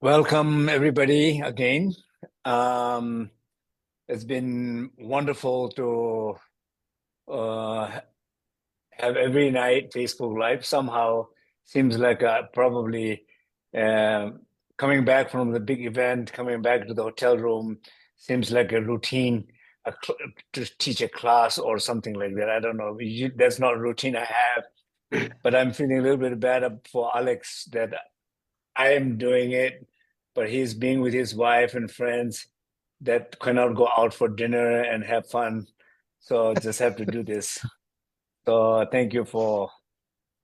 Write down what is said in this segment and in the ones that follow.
Welcome, everybody, again. Um, it's been wonderful to uh, have every night Facebook Live. Somehow seems like probably um coming back from the big event, coming back to the hotel room, seems like a routine to teach a class or something like that. I don't know. That's not a routine I have, but I'm feeling a little bit bad for Alex that I am doing it, but he's being with his wife and friends that cannot go out for dinner and have fun. So just have to do this. So thank you for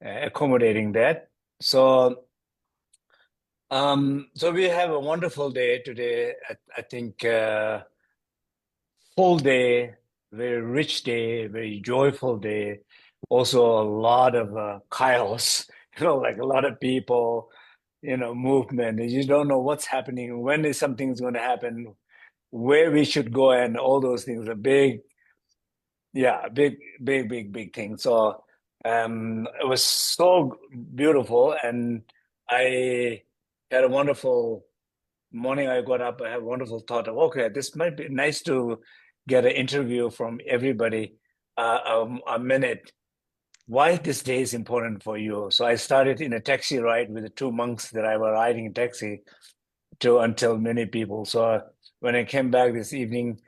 accommodating that. So we have a wonderful day today. I think full day, very rich day, very joyful day. Also a lot of chaos, like a lot of people, movement. And you don't know what's happening, when is something's going to happen, where we should go, and all those things. A big, yeah, big thing. So it was so beautiful, and I had a wonderful morning. I got up, I had a wonderful thought of, okay, this might be nice to get an interview from everybody, a minute. Why this day is important for you. So I started in a taxi ride with the two monks that I were riding a taxi to until many people. So when I came back this evening,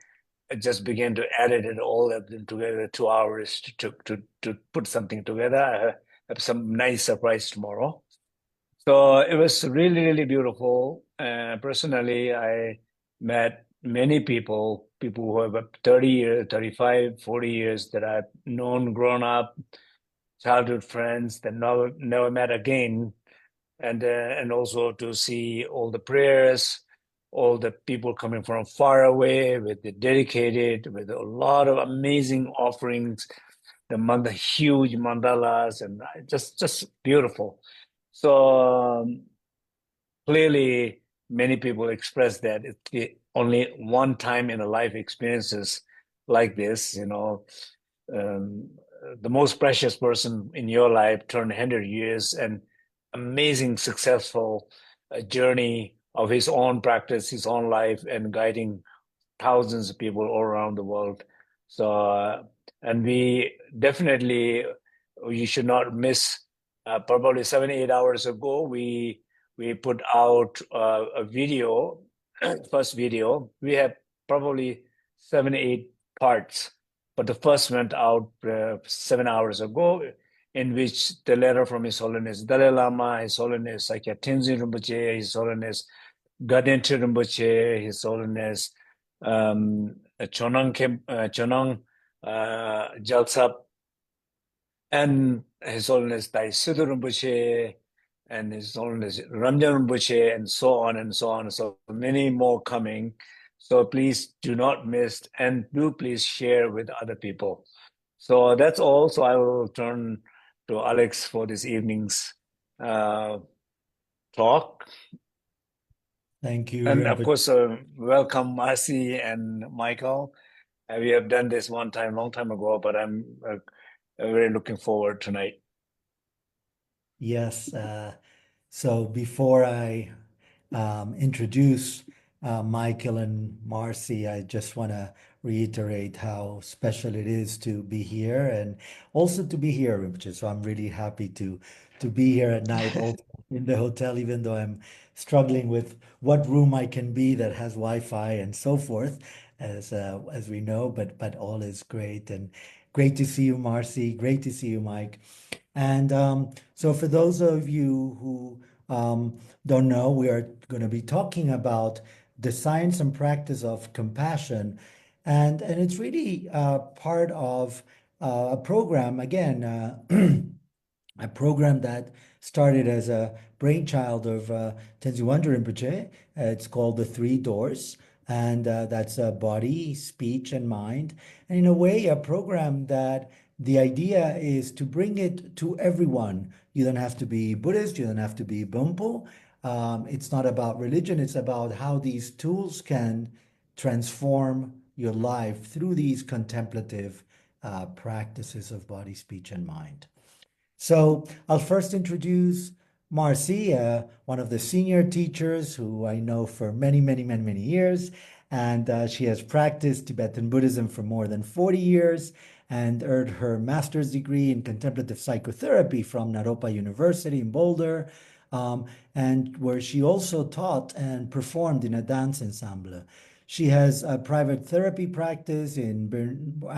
I just began to edit it all up together, 2 hours to put something together. I have some nice surprise tomorrow. So it was really, really beautiful. Personally, I met many people who have 30 years, 35, 40 years that I've known, grown up, childhood friends that never met again. And also to see all the prayers, all the people coming from far away with the dedicated, with a lot of amazing offerings, the huge mandalas, and just beautiful. So clearly, many people express that it's only one time in a life experiences like this. Um, the most precious person in your life turned 100 years and amazing successful journey of his own practice, his own life, and guiding thousands of people all around the world. So, and we definitely, you should not miss. Probably 7, 8 hours ago, we put out a video, first video. We have probably 7, 8 parts, but the first went out 7 hours ago, in which the letter from His Holiness Dalai Lama, His Holiness Tenzin Rinpoche, His Holiness Gadinti Rinpoche, His Holiness Chonang Jalsap, and His Holiness Dai Siddhu Rinpoche, and His Holiness Ramjan Rinpoche, and so on and so on. So many more coming. So please do not miss, and do please share with other people. So that's all. So I will turn to Alex for this evening's uh, talk. Thank you, And of Rinpoche. course, welcome Marcy and Michael. We have done this one time, long time ago, but I'm very looking forward tonight. Yes. So before I introduce Michael and Marcy, I just want to reiterate how special it is to be here and also to be here, Rinpoche. So I'm really happy to be here at night, also in the hotel, even though I'm struggling with what room I can be that has Wi-Fi and so forth, as we know. But all is great, and great to see you, Marcy. Great to see you, Mike. And so for those of you who don't know, we are going to be talking about the science and practice of compassion. And it's really part of a program, again, a program that started as a brainchild of Tenzin Rinpoche. It's called The Three Doors, and that's body, speech, and mind. And in a way, a program that the idea is to bring it to everyone. You don't have to be Buddhist, you don't have to be Bumpo. It's not about religion, it's about how these tools can transform your life through these contemplative practices of body, speech, and mind. So I'll first introduce Marcy, one of the senior teachers who I know for many, many, many, many years. And she has practiced Tibetan Buddhism for more than 40 years and earned her master's degree in contemplative psychotherapy from Naropa University in Boulder, and where she also taught and performed in a dance ensemble. She has a private therapy practice in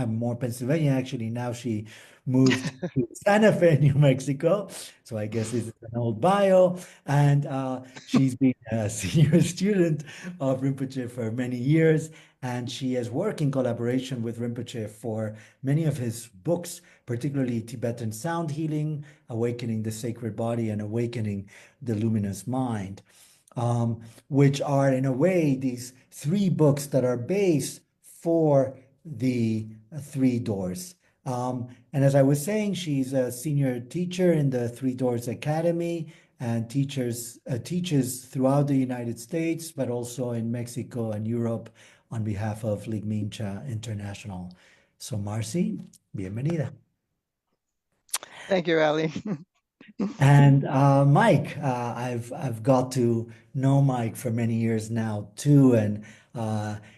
more Pennsylvania. Actually, now she moved to Santa Fe, New Mexico. So I guess this is an old bio. And she's been a senior student of Rinpoche for many years. And she has worked in collaboration with Rinpoche for many of his books, particularly Tibetan Sound Healing, Awakening the Sacred Body, and Awakening the Luminous Mind, which are in a way these three books that are based for the Three Doors. And as I was saying, she's a senior teacher in the Three Doors Academy and teaches throughout the United States, but also in Mexico and Europe on behalf of Ligmincha International. So Marcy, bienvenida. Thank you, Ali. And Mike, I've got to know Mike for many years now too, and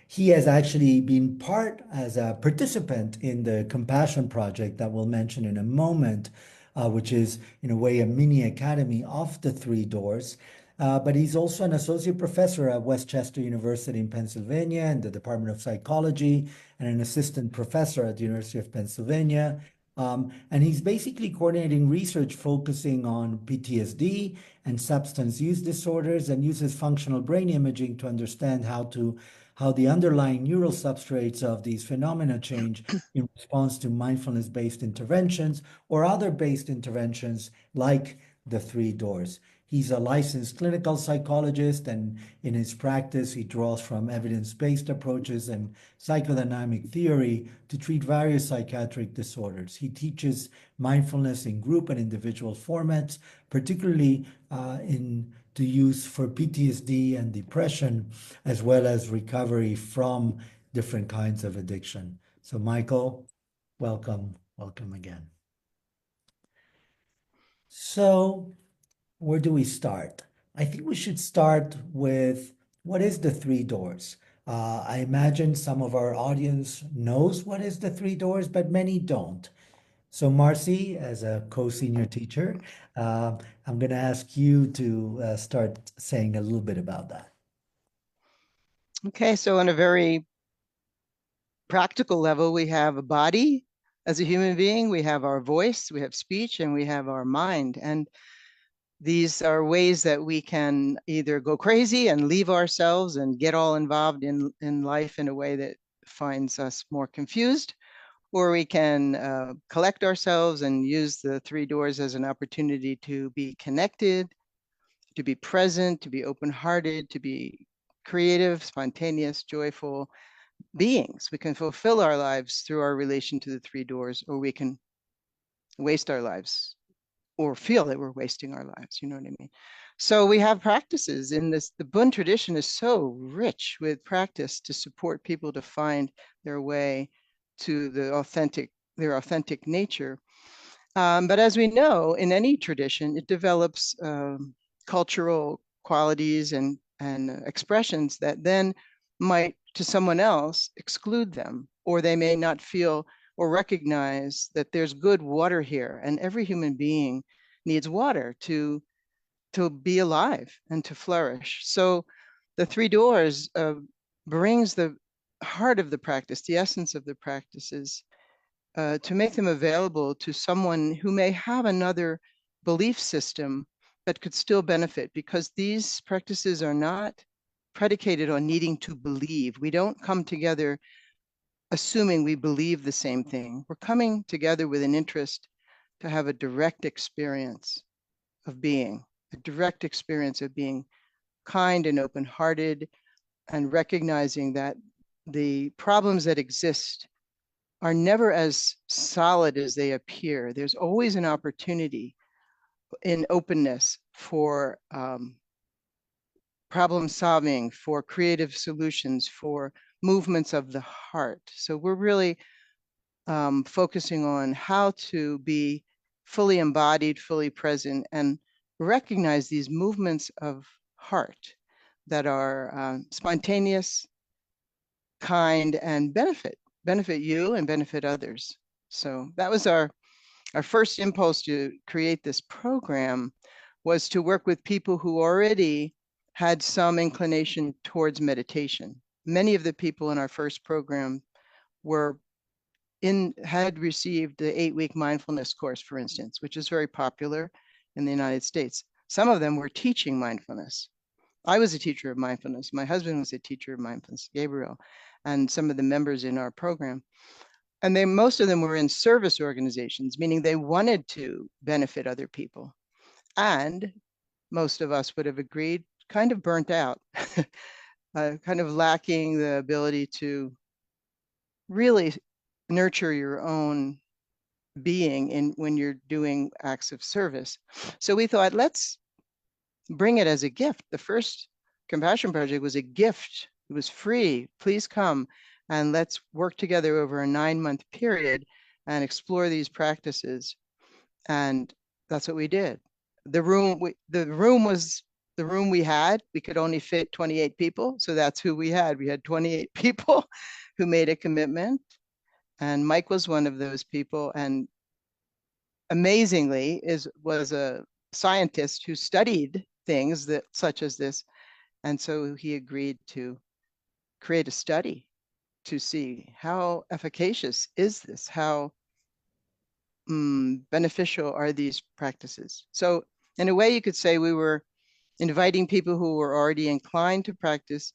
he has actually been part as a participant in the Compassion Project that we'll mention in a moment, which is in a way a mini academy of the Three Doors. But he's also an associate professor at Westchester University in Pennsylvania in the Department of Psychology and an assistant professor at the University of Pennsylvania. And he's basically coordinating research focusing on PTSD and substance use disorders, and uses functional brain imaging to understand how the underlying neural substrates of these phenomena change in response to mindfulness-based interventions or other based interventions like the Three Doors. He's a licensed clinical psychologist, and in his practice, he draws from evidence-based approaches and psychodynamic theory to treat various psychiatric disorders. He teaches mindfulness in group and individual formats, particularly in the use for PTSD and depression, as well as recovery from different kinds of addiction. So, Michael, welcome again. So, where do we start? I think we should start with what is the Three Doors? I imagine some of our audience knows what is the Three Doors, but many don't. So Marcy, as a co-senior teacher, I'm going to ask you to start saying a little bit about that. Okay, so on a very practical level, we have a body as a human being, we have our voice, we have speech, and we have our mind. And these are ways that we can either go crazy and leave ourselves and get all involved in life in a way that finds us more confused, or we can collect ourselves and use the Three Doors as an opportunity to be connected, to be present, to be open-hearted, to be creative, spontaneous, joyful beings. We can fulfill our lives through our relation to the Three Doors, or we can waste our lives or feel that we're wasting our lives, you know what I mean? So we have practices in this. The Bön tradition is so rich with practice to support people to find their way to their authentic nature. But as we know, in any tradition, it develops cultural qualities and expressions that then might, to someone else, exclude them, or they may not feel or recognize that there's good water here, and every human being needs water to be alive and to flourish. So the Three Doors brings the heart of the practice, the essence of the practices, to make them available to someone who may have another belief system but could still benefit, because these practices are not predicated on needing to believe. We don't come together assuming we believe the same thing. We're coming together with an interest to have a direct experience of being, a direct experience of being kind and open-hearted, and recognizing that the problems that exist are never as solid as they appear. There's always an opportunity in openness for problem solving, for creative solutions, for movements of the heart. So we're really focusing on how to be fully embodied, fully present, and recognize these movements of heart that are spontaneous, kind, and benefit you and benefit others. So that was our first impulse to create this program, was to work with people who already had some inclination towards meditation. Many of the people in our first program had received the 8-week mindfulness course, for instance, which is very popular in the United States. Some of them were teaching mindfulness. I was a teacher of mindfulness. My husband was a teacher of mindfulness, Gabriel, and some of the members in our program. And most of them were in service organizations, meaning they wanted to benefit other people. And most of us would have agreed, kind of burnt out, kind of lacking the ability to really nurture your own being when you're doing acts of service. So we thought, let's bring it as a gift. The first Compassion Project was a gift. It was free. Please come and let's work together over a 9-month period and explore these practices. And that's what we did. The room was the room we had. We could only fit 28 people. So that's who we had. We had 28 people who made a commitment. And Mike was one of those people. And amazingly, was a scientist who studied things such as this. And so he agreed to create a study to see how efficacious is this, how beneficial are these practices. So in a way, you could say we were inviting people who were already inclined to practice.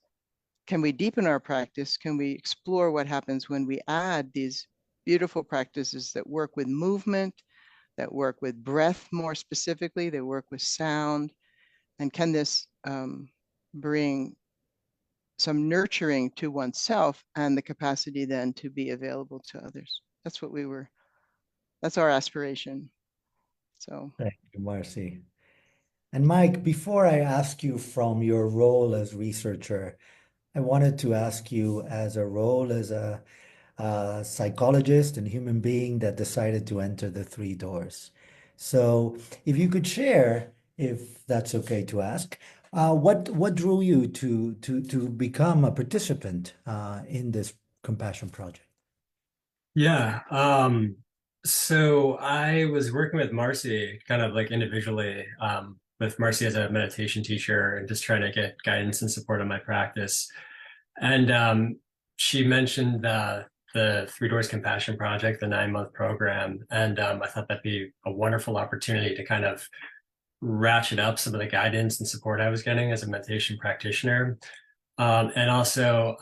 Can we deepen our practice? Can we explore what happens when we add these beautiful practices that work with movement, that work with breath more specifically, that work with sound? And can this bring some nurturing to oneself and the capacity then to be available to others? That's our aspiration. So Thank you, Marcy. And Mike, before I ask you from your role as researcher, I wanted to ask you as a role as a psychologist and human being that decided to enter the 3 doors. So if you could share, if that's okay to ask, what drew you to become a participant in this compassion project? Yeah. So I was working with Marcy kind of like individually, with Marcy as a meditation teacher and just trying to get guidance and support on my practice. And she mentioned the 3 Doors Compassion Project, the 9-month program. And I thought that'd be a wonderful opportunity to kind of ratchet up some of the guidance and support I was getting as a meditation practitioner. And also,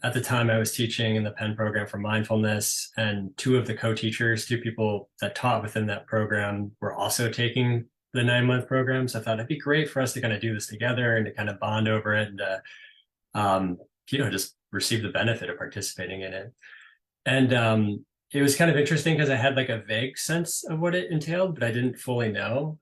at the time I was teaching in the Penn program for mindfulness, and 2 of the co-teachers, 2 people that taught within that program, were also taking the 9-month program. So I thought it'd be great for us to kind of do this together and to kind of bond over it and just receive the benefit of participating in it. And it was kind of interesting because I had like a vague sense of what it entailed, but I didn't fully know.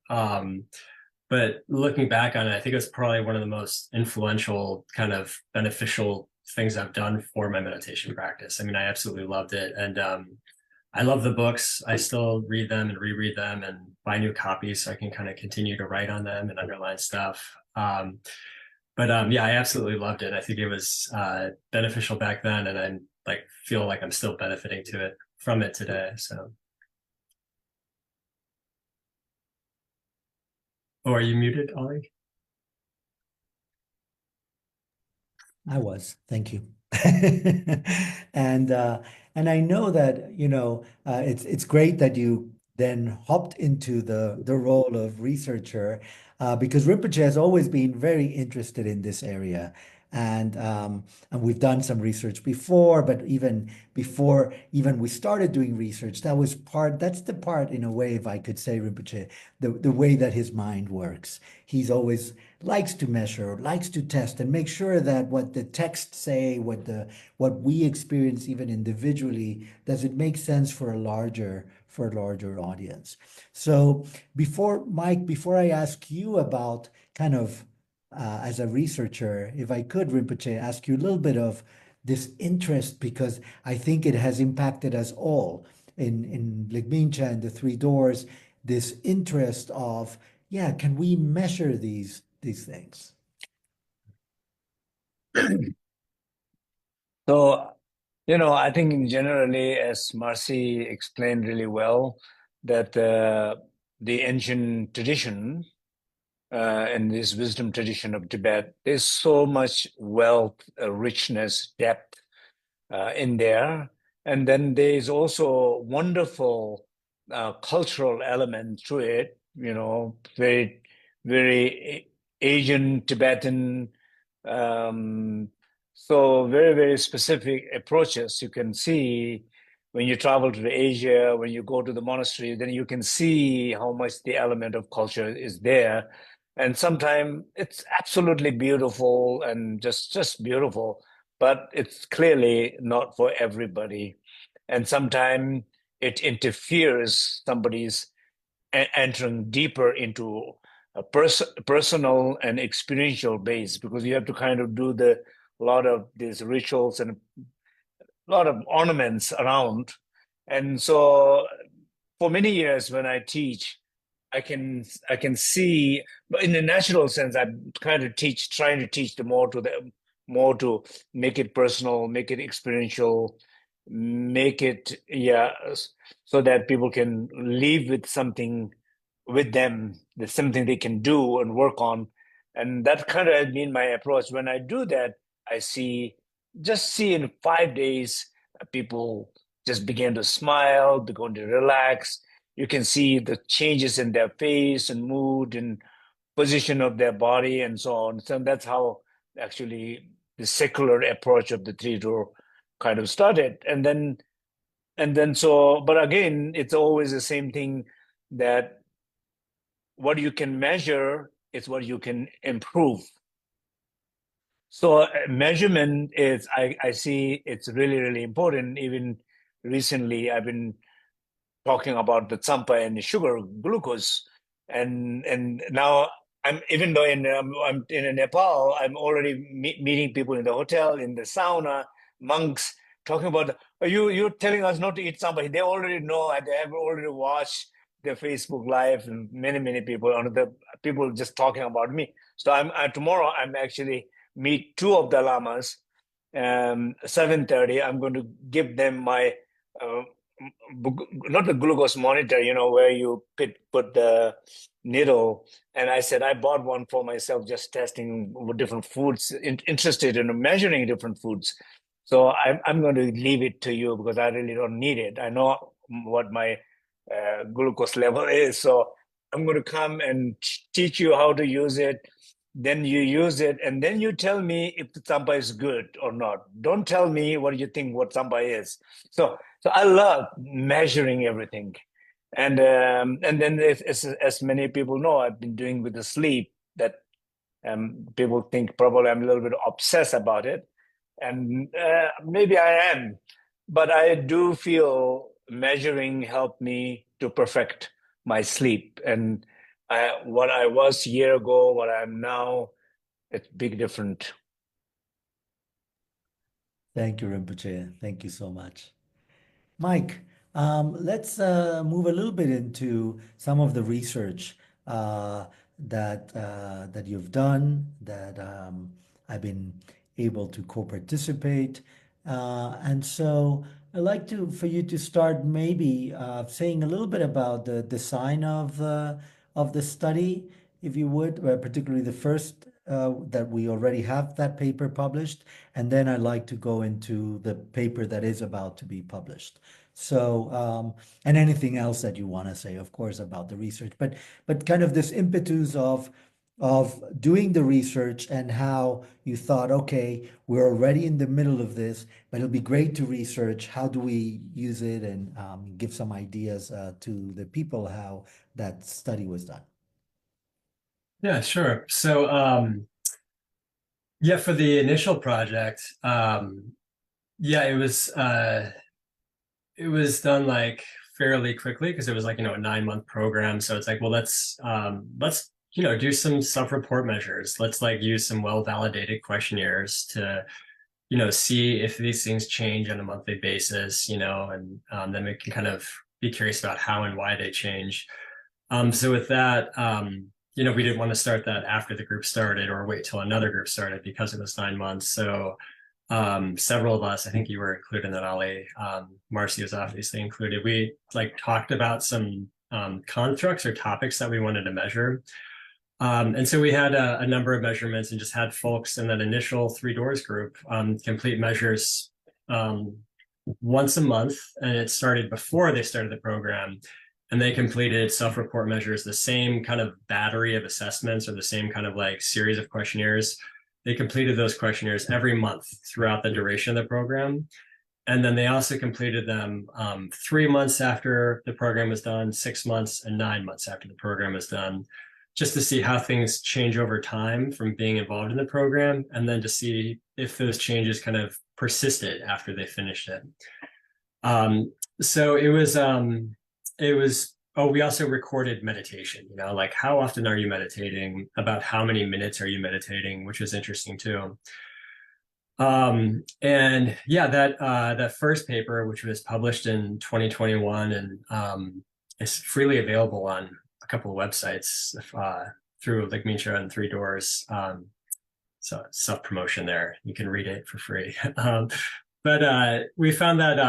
But looking back on it, I think it was probably one of the most influential, kind of beneficial things I've done for my meditation practice. I mean, I absolutely loved it. And I love the books. I still read them and reread them and buy new copies so I can kind of continue to write on them and underline stuff. But yeah, I absolutely loved it. I think it was beneficial back then, and I feel like I'm still benefiting from it today. So. Oh, are you muted, Ollie? I was, thank you. And I know that, it's great that you then hopped into the role of researcher, because Rinpoche has always been very interested in this area. And we've done some research before, but even before we started doing research, that's the part, in a way, if I could say, Rinpoche, the way that his mind works. He's always likes to measure, likes to test and make sure that what the texts say, what we experience even individually, does it make sense for a larger audience. So before I ask you about kind of as a researcher, if I could, Rinpoche, ask you a little bit of this interest, because I think it has impacted us all in Ligmincha and the 3 Doors, this interest of, yeah, can we measure these things? So, I think generally, as Marcy explained really well, that the ancient tradition and this wisdom tradition of Tibet, there's so much wealth, richness, depth in there. And then there's also wonderful cultural element to it, very, very Asian, Tibetan, um, so very, very specific approaches. You can see when you travel to Asia, when you go to the monastery, then you can see how much the element of culture is there. And sometimes it's absolutely beautiful and just beautiful, but it's clearly not for everybody. And sometimes it interferes somebody's entering deeper into a personal and experiential base, because you have to kind of do a lot of these rituals and a lot of ornaments around. And so for many years when I teach, I can see, but in the natural sense, I'm trying to teach the more to make it personal, make it experiential, make it, yeah, so that people can leave with something with them. There's something they can do and work on. And that kind of has been my approach. When I do that, I see in 5 days, people just begin to smile, begin to relax. You can see the changes in their face and mood and position of their body and so on. So that's how actually the secular approach of the three door kind of started. But again, it's always the same thing, that what you can measure is what you can improve. So measurement is, I see it's really, really important. Even recently, I've been talking about the tsampa and the sugar glucose, and now even though I'm in Nepal, I'm already meeting people in the hotel, in the sauna, monks talking about, are you're telling us not to eat tsampa? They already know, they have already watched the Facebook live, and many people on the people just talking about me. So tomorrow I'm actually meet two of the lamas. 7:30, I'm going to give them my uh, not the glucose monitor, where you put the needle. And I said, I bought one for myself, just testing with different foods, interested in measuring different foods. So I'm going to leave it to you, because I really don't need it. I know what my glucose level is. So I'm going to come and teach you how to use it. Then you use it, and then you tell me if the tsampa is good or not. Don't tell me what you think what tsampa is. So I love measuring everything. And then as many people know, I've been doing with the sleep, that people think probably I'm a little bit obsessed about it. And maybe I am, but I do feel measuring helped me to perfect my sleep. And what I was a year ago, what I'm now, it's big different. Thank you, Rinpoche. Thank you so much. Mike, let's move a little bit into some of the research that you've done, that I've been able to co-participate, and so I'd like for you to start maybe saying a little bit about the design of the study, if you would, particularly the first that we already have that paper published, and then I'd like to go into the paper that is about to be published. So, and anything else that you want to say, of course, about the research, but kind of this impetus of doing the research and how you thought, okay, we're already in the middle of this, but it'll be great to research. How do we use it, and give some ideas to the people how that study was done? Yeah, sure. So, yeah, for the initial project, yeah, it was done like fairly quickly, because it was like, a 9-month program. So it's like, well, let's do some self-report measures. Let's like use some well-validated questionnaires to, see if these things change on a monthly basis, and then we can kind of be curious about how and why they change. So with that, we didn't want to start that after the group started or wait till another group started because it was 9 months. So several of us, I think you were included in that, Ali, Marcy was obviously included. We like talked about some constructs or topics that we wanted to measure. And so we had a number of measurements and just had folks in that initial 3 Doors group complete measures once a month. And it started before they started the program. And they completed self-report measures, the same kind of battery of assessments or the same kind of like series of questionnaires. They completed those questionnaires every month throughout the duration of the program. And then they also completed them 3 months after the program was done, 6 months, and 9 months after the program was done, just to see how things change over time from being involved in the program, and then to see if those changes kind of persisted after they finished it. So we also recorded meditation, like how often are you meditating, about how many minutes are you meditating, which was interesting too. And yeah, that first paper, which was published in 2021 and is freely available on a couple of websites through like Mincha and 3 Doors. So self-promotion there, you can read it for free. But we found that,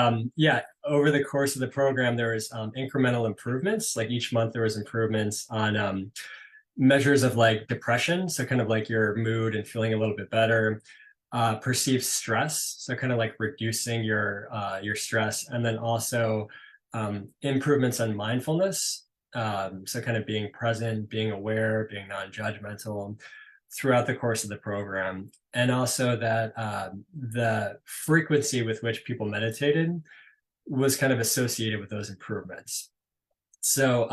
over the course of the program, there was incremental improvements. Like each month there was improvements on measures of like depression. So kind of like your mood and feeling a little bit better, perceived stress. So kind of like reducing your stress, and then also improvements on mindfulness. So kind of being present, being aware, being non-judgmental throughout the course of the program. And also that the frequency with which people meditated was kind of associated with those improvements. So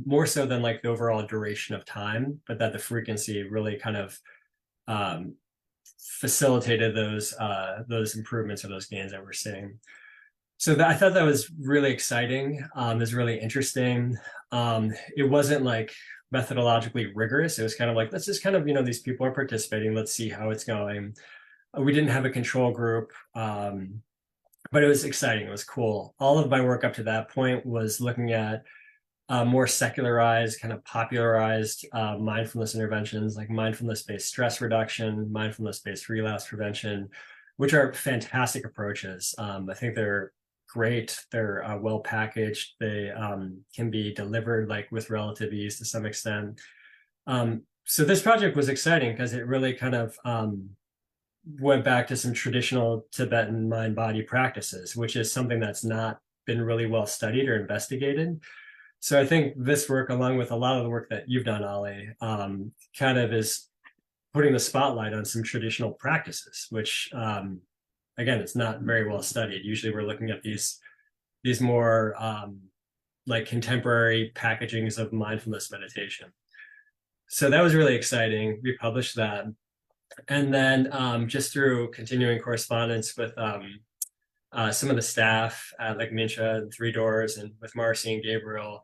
more so than like the overall duration of time, but that the frequency really kind of facilitated those improvements or those gains that we're seeing. So I thought that was really exciting. It was really interesting. It wasn't like methodologically rigorous. It was kind of like, let's just kind of, these people are participating. Let's see how it's going. We didn't have a control group, but it was exciting. It was cool. All of my work up to that point was looking at more secularized, kind of popularized mindfulness interventions like mindfulness-based stress reduction, mindfulness-based relapse prevention, which are fantastic approaches. I think they're great. They're well packaged. They can be delivered like with relative ease to some extent. So this project was exciting because it really kind of went back to some traditional Tibetan mind-body practices, which is something that's not been really well studied or investigated. So I think this work, along with a lot of the work that you've done, Ali, kind of is putting the spotlight on some traditional practices, which again, it's not very well studied. Usually we're looking at these more like contemporary packagings of mindfulness meditation. So that was really exciting. We published that. And then just through continuing correspondence with some of the staff at like Mincha and 3 Doors and with Marcy and Gabriel,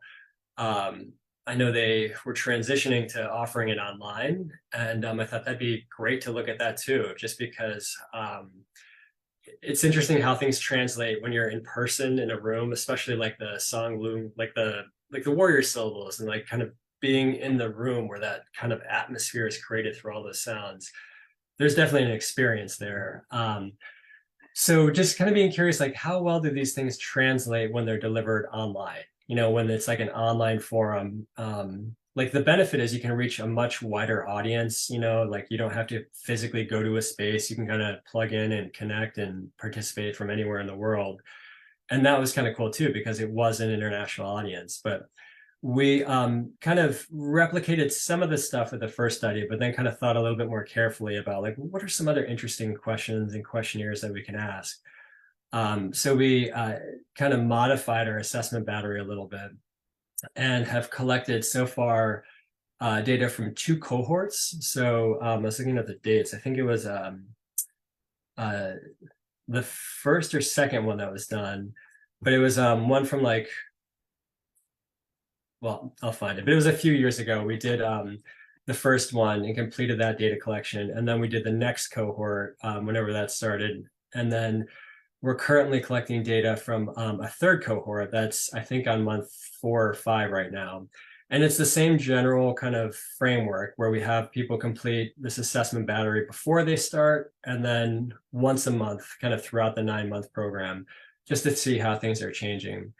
I know they were transitioning to offering it online. And I thought that'd be great to look at that too, just because it's interesting how things translate when you're in person in a room, especially like the song loom, like the warrior syllables, and like kind of being in the room where that kind of atmosphere is created through all those sounds. There's definitely an experience there. So just kind of being curious, like how well do these things translate when they're delivered online? When it's like an online forum, like the benefit is you can reach a much wider audience, like you don't have to physically go to a space. You can kind of plug in and connect and participate from anywhere in the world. And that was kind of cool too, because it was an international audience. But we kind of replicated some of the stuff at the first study, but then kind of thought a little bit more carefully about like, what are some other interesting questions and questionnaires that we can ask? So we kind of modified our assessment battery a little bit and have collected so far data from 2 cohorts. So I was looking at the dates. I think it was the first or second one that was done, but it was one from like, well, I'll find it, but it was a few years ago. We did the first one and completed that data collection. And then we did the next cohort whenever that started. And then we're currently collecting data from a third cohort that's, I think, on month 4 or 5 right now. And it's the same general kind of framework where we have people complete this assessment battery before they start, and then once a month, kind of throughout the 9-month program, just to see how things are changing.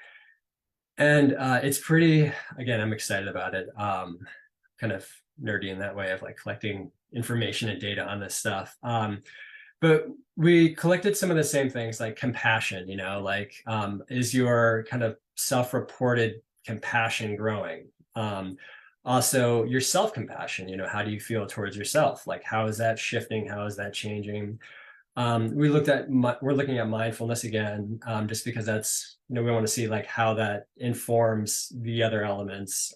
And it's pretty, again, I'm excited about it. Kind of nerdy in that way of like collecting information and data on this stuff. But we collected some of the same things like compassion, like is your kind of self-reported compassion growing? Also your self-compassion, how do you feel towards yourself? Like, how is that shifting? How is that changing? We're looking at mindfulness again, just because that's, we want to see like how that informs the other elements.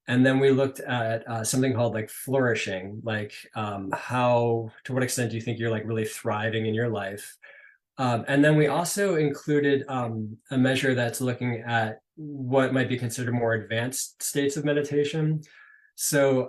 And then we looked at something called like flourishing, like to what extent do you think you're like really thriving in your life? And then we also included a measure that's looking at what might be considered more advanced states of meditation. So,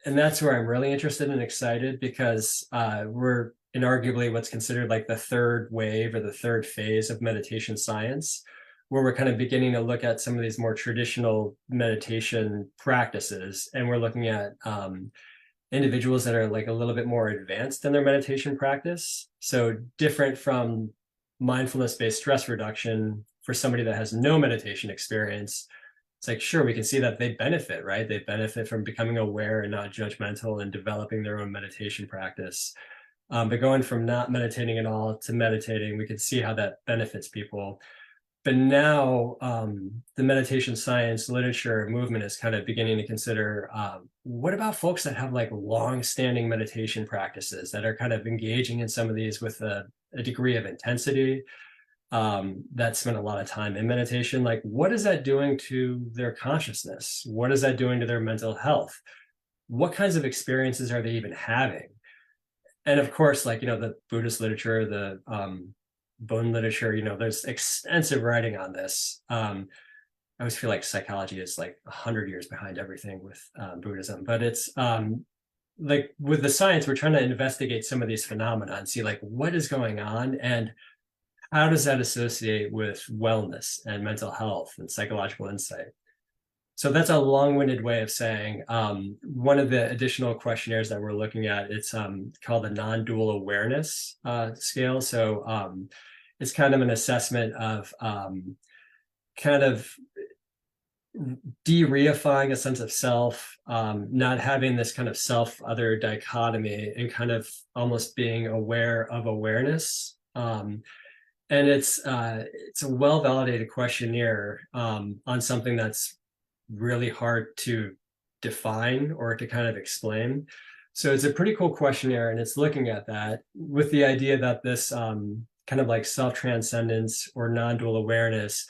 and that's where I'm really interested and excited, because we're in arguably what's considered like the third wave or the third phase of meditation science, where we're kind of beginning to look at some of these more traditional meditation practices. And we're looking at individuals that are like a little bit more advanced in their meditation practice. So different from mindfulness-based stress reduction for somebody that has no meditation experience. It's like, sure, we can see that they benefit, right? They benefit from becoming aware and not judgmental and developing their own meditation practice. But going from not meditating at all to meditating, we can see how that benefits people. But now the meditation science literature and movement is kind of beginning to consider, what about folks that have like long-standing meditation practices that are kind of engaging in some of these with a degree of intensity, that spend a lot of time in meditation? Like, what is that doing to their consciousness? What is that doing to their mental health? What kinds of experiences are they even having? And of course, like, the Buddhist literature, the Bön literature, there's extensive writing on this. I always feel like psychology is like 100 years behind everything with Buddhism, but it's like with the science, we're trying to investigate some of these phenomena and see like what is going on and how does that associate with wellness and mental health and psychological insight. So that's a long-winded way of saying one of the additional questionnaires that we're looking at, it's called the non-dual awareness scale. So it's kind of an assessment of kind of de-reifying a sense of self, not having this kind of self-other dichotomy, and kind of almost being aware of awareness. And it's a well-validated questionnaire on something that's really hard to define or to kind of explain. So it's a pretty cool questionnaire, and it's looking at that with the idea that this kind of like self-transcendence or non-dual awareness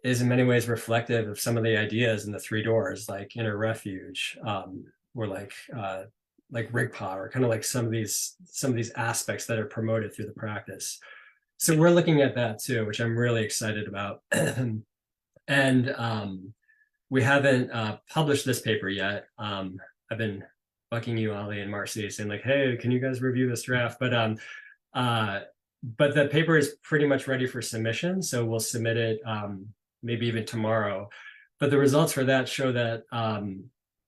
is in many ways reflective of some of the ideas in the three doors, like inner refuge, or like Rigpa, or kind of like some of these aspects that are promoted through the practice. So we're looking at that too, which I'm really excited about. And we haven't published this paper yet. I've been bucking you, Ali and Marcy, saying like, hey, can you guys review this draft? But the paper is pretty much ready for submission. So we'll submit it maybe even tomorrow. But the results for that show that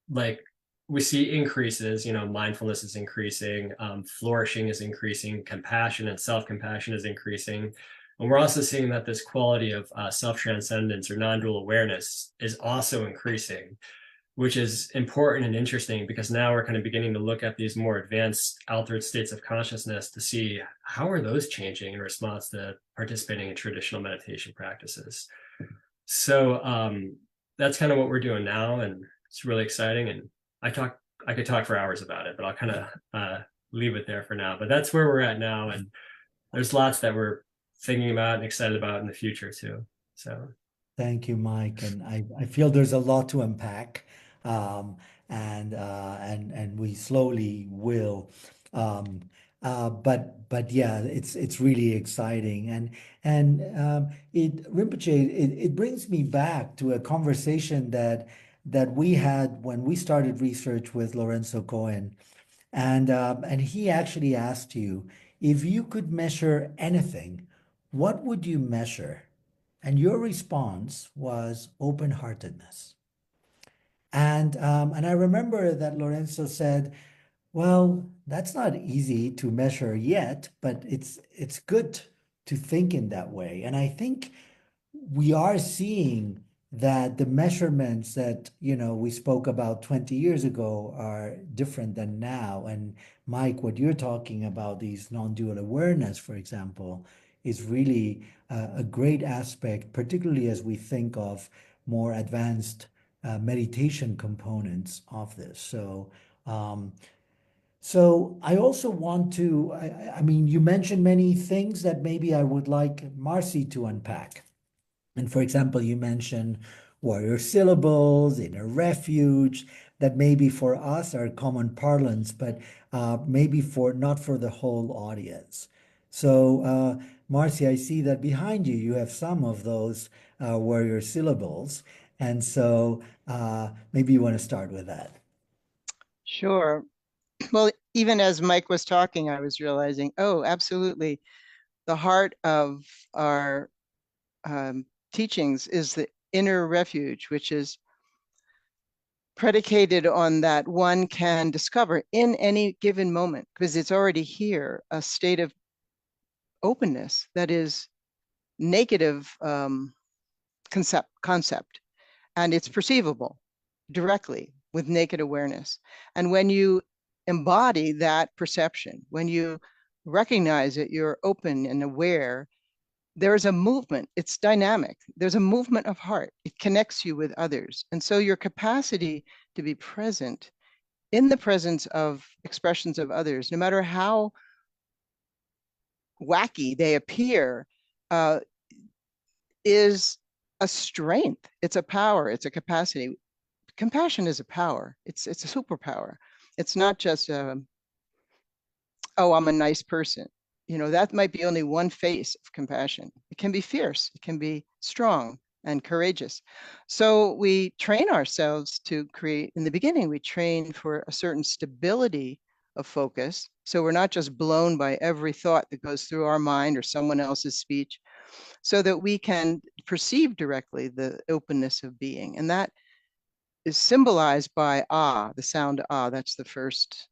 like we see increases, mindfulness is increasing, flourishing is increasing, compassion and self-compassion is increasing. And we're also seeing that this quality of self-transcendence or non-dual awareness is also increasing, which is important and interesting, because now we're kind of beginning to look at these more advanced altered states of consciousness to see how are those changing in response to participating in traditional meditation practices. So that's kind of what we're doing now, and it's really exciting. And I could talk for hours about it, but I'll kind of leave it there for now. But that's where we're at now, and there's lots that we're thinking about and excited about in the future too. So thank you, Mike. And I feel there's a lot to unpack, and we slowly will. But yeah, it's really exciting, and Rinpoche, it brings me back to a conversation that we had when we started research with Lorenzo Cohen, and he actually asked you if you could measure anything, what would you measure? And your response was open-heartedness. And I remember that Lorenzo said, well, that's not easy to measure yet, but it's good to think in that way. And I think we are seeing that the measurements that, we spoke about 20 years ago are different than now. And Mike, what you're talking about, these non-dual awareness, for example, is really a great aspect, particularly as we think of more advanced meditation components of this. So I also want to, I mean, you mentioned many things that maybe I would like Marcy to unpack. And for example, you mentioned warrior syllables, inner refuge, that maybe for us are common parlance, but maybe not for the whole audience. So, Marcy, I see that behind you, you have some of those warrior syllables. And so maybe you want to start with that. Sure. Well, even as Mike was talking, I was realizing, oh, absolutely. The heart of our teachings is the inner refuge, which is predicated on that one can discover in any given moment, because it's already here, a state of openness that is naked of concept, and it's perceivable directly with naked awareness. And when you embody that perception, when you recognize that you're open and aware, there's a movement. It's dynamic. There's a movement of heart. It connects you with others. And so your capacity to be present in the presence of expressions of others, no matter how wacky they appear, is a strength. It's a power. It's a capacity. Compassion is a power. It's a superpower. It's not just oh, I'm a nice person. That might be only one face of compassion. It can be fierce. It can be strong and courageous. So we train ourselves to create, in the beginning, we train for a certain stability of focus. So we're not just blown by every thought that goes through our mind or someone else's speech, so that we can perceive directly the openness of being. And that is symbolized by ah, the sound ah. That's the first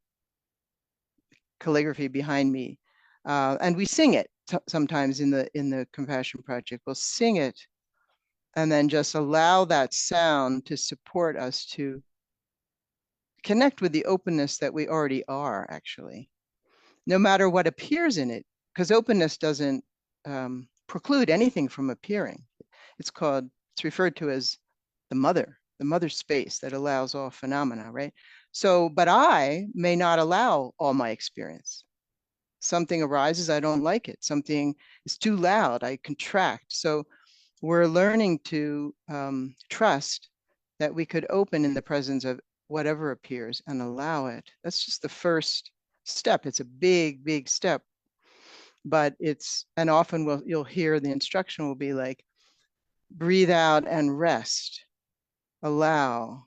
calligraphy behind me. And we sing it sometimes in the Compassion Project. We'll sing it and then just allow that sound to support us to connect with the openness that we already are, actually, no matter what appears in it, because openness doesn't preclude anything from appearing. It's referred to as the mother space that allows all phenomena, right? So, but I may not allow all my experience. Something arises, I don't like it. Something is too loud, I contract. So we're learning to trust that we could open in the presence of whatever appears and allow it. That's just the first step. It's a big, big step. But and often you'll hear the instruction will be like, breathe out and rest, allow.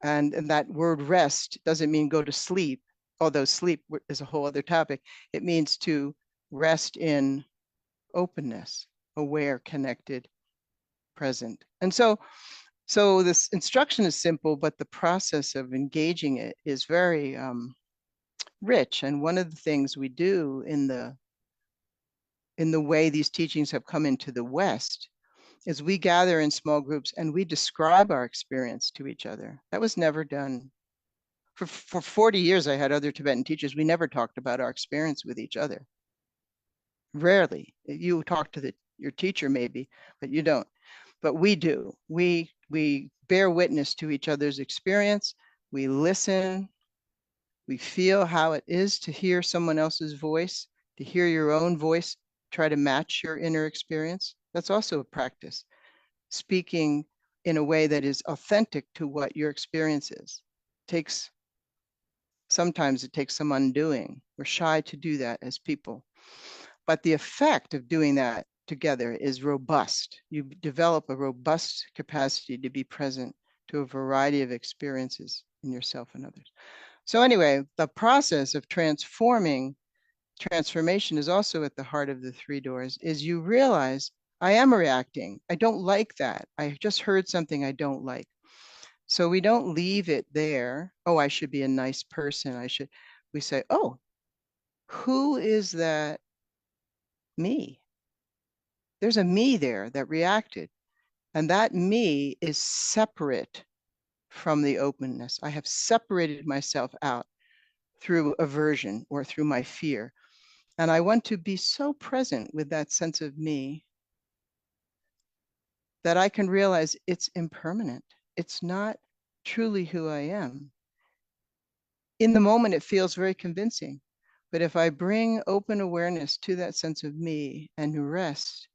And that word rest doesn't mean go to sleep, although sleep is a whole other topic. It means to rest in openness, aware, connected, present. And so this instruction is simple, but the process of engaging it is very rich. And one of the things we do in the way these teachings have come into the West is we gather in small groups and we describe our experience to each other. That was never done. For 40 years, I had other Tibetan teachers. We never talked about our experience with each other. Rarely. You talk to your teacher maybe, but you don't. But we do. We bear witness to each other's experience. We listen. We feel how it is to hear someone else's voice, to hear your own voice, try to match your inner experience. That's also a practice. Speaking in a way that is authentic to what your experience is. Sometimes it takes some undoing. We're shy to do that as people. But the effect of doing that together is robust. You develop a robust capacity to be present to a variety of experiences in yourself and others. So anyway, the process of transformation is also at the heart of the three doors, is you realize I am reacting. I don't like that. I just heard something I don't like. So we don't leave it there. Oh, I should be a nice person. We say, oh, who is that me? There's a me there that reacted. And that me is separate from the openness. I have separated myself out through aversion or through my fear. And I want to be so present with that sense of me that I can realize it's impermanent. It's not truly who I am. In the moment, it feels very convincing. But if I bring open awareness to that sense of me and rest,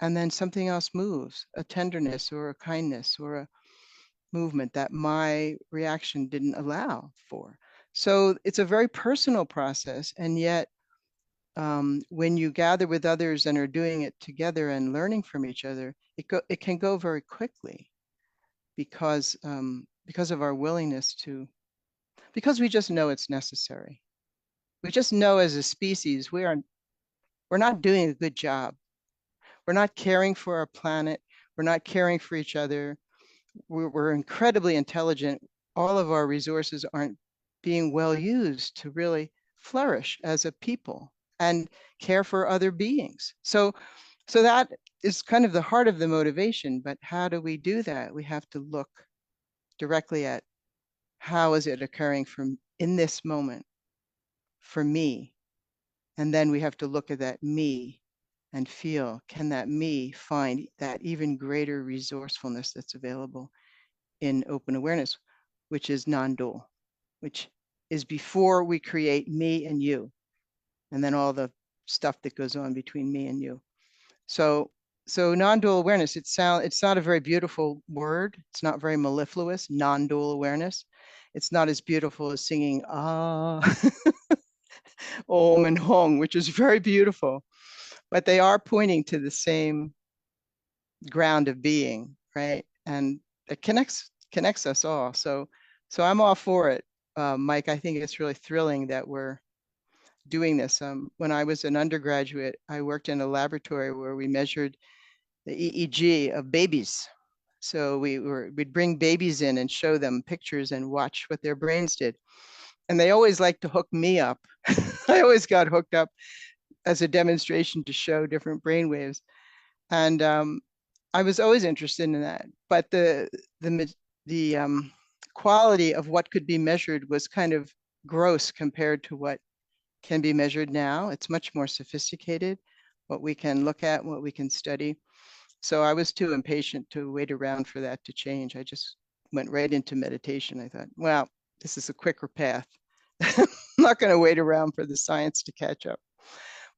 and then something else moves, a tenderness or a kindness or a movement that my reaction didn't allow for. So it's a very personal process. And yet, when you gather with others and are doing it together and learning from each other, it can go very quickly because of our willingness to, because we just know it's necessary. We just know as a species, we're not doing a good job. We're not caring for our planet. We're not caring for each other. We're incredibly intelligent. All of our resources aren't being well used to really flourish as a people and care for other beings. So that is kind of the heart of the motivation. But how do we do that? We have to look directly at how is it occurring from in this moment for me? And then we have to look at that me and feel, can that me find that even greater resourcefulness that's available in open awareness, which is non-dual, which is before we create me and you, and then all the stuff that goes on between me and you. So non-dual awareness, it's not a very beautiful word. It's not very mellifluous, non-dual awareness. It's not as beautiful as singing ah, om and hong, which is very beautiful. But they are pointing to the same ground of being, right? And it connects us all. So I'm all for it, Mike. I think it's really thrilling that we're doing this. When I was an undergraduate, I worked in a laboratory where we measured the EEG of babies. So we'd bring babies in and show them pictures and watch what their brains did. And they always liked to hook me up. I always got hooked up as a demonstration to show different brain waves. And I was always interested in that. But the quality of what could be measured was kind of gross compared to what can be measured now. It's much more sophisticated, what we can look at, what we can study. So I was too impatient to wait around for that to change. I just went right into meditation. I thought, well, this is a quicker path. I'm not going to wait around for the science to catch up.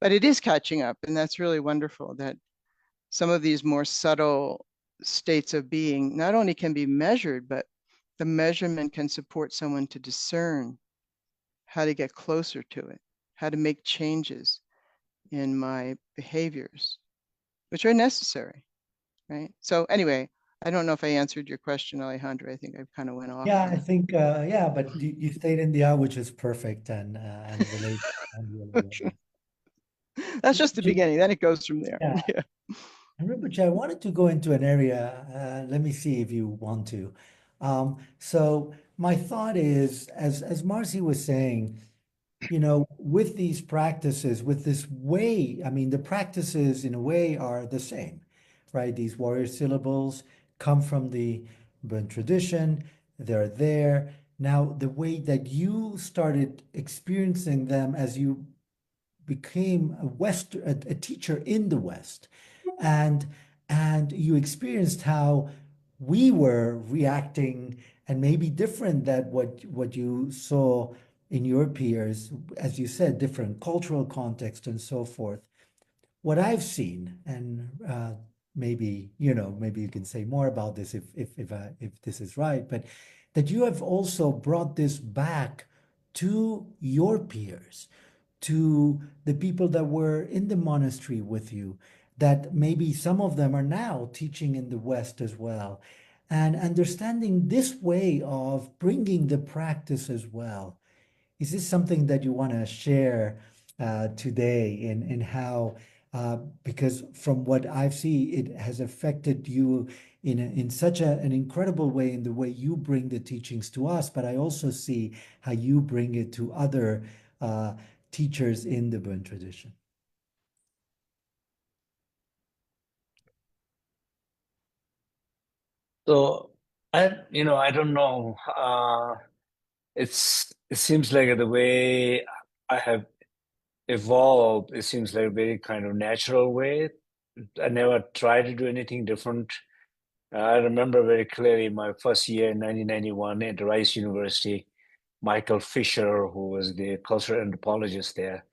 But it is catching up, and that's really wonderful that some of these more subtle states of being not only can be measured, but the measurement can support someone to discern how to get closer to it, how to make changes in my behaviors, which are necessary, right? So anyway, I don't know if I answered your question, Alejandro. I think I kind of went off. Yeah, I think, yeah, but you stayed in the hour, which is perfect and related. That's just the beginning. Then it goes from there. Yeah. Yeah. And Rinpoche, I wanted to go into an area, let me see if you want to. So my thought is, as Marcy was saying, you know, with these practices, with this way, I mean, the practices in a way are the same, right? These warrior syllables come from the Bön tradition, they're there. Now, the way that you started experiencing them as you became a teacher in the West, and you experienced how we were reacting and maybe different than what you saw in your peers, as you said, different cultural context and so forth. What I've seen, and maybe maybe you can say more about this if this is right, but that you have also brought this back to your peers, to the people that were in the monastery with you, that maybe some of them are now teaching in the West as well, and understanding this way of bringing the practice as well. Is this something that you want to share today in how because from what I've seen, it has affected you in such an incredible way in the way you bring the teachings to us. But I also see how you bring it to other teachers in the Bön tradition. So I don't know. It seems like the way I have evolved, it seems like a very kind of natural way. I never tried to do anything different. I remember very clearly my first year in 1991 at Rice University, Michael Fisher, who was the cultural anthropologist there,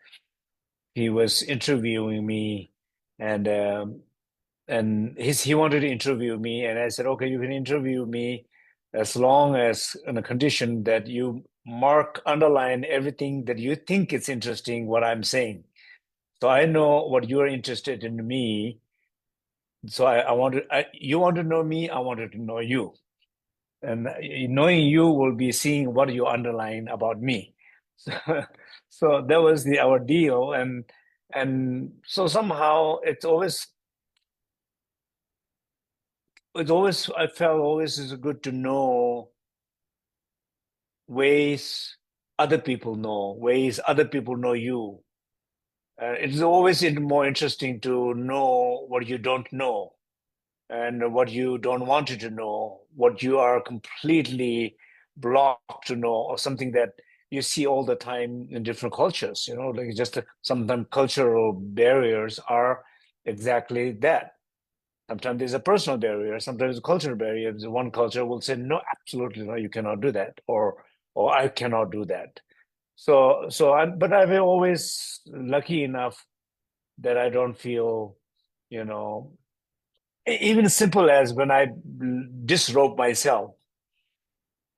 he was interviewing me, and he wanted to interview me, and I said, okay, you can interview me as long as on a condition that you underline everything that you think is interesting what I'm saying. So I know what you're interested in me. So you want to know me, I wanted to know you. And knowing you will be seeing what you underline about me. So that was our deal. And so somehow I felt always is good to know ways other people know, ways other people know you. It's always more interesting to know what you don't know and what you don't want to know, what you are completely blocked to know, or something that you see all the time in different cultures. Like just sometimes cultural barriers are exactly that. Sometimes there's a personal barrier, sometimes a cultural barrier. One culture will say, no, absolutely no, you cannot do that, or I cannot do that. But I've been always lucky enough that I don't feel, even simple as when I disrobe myself,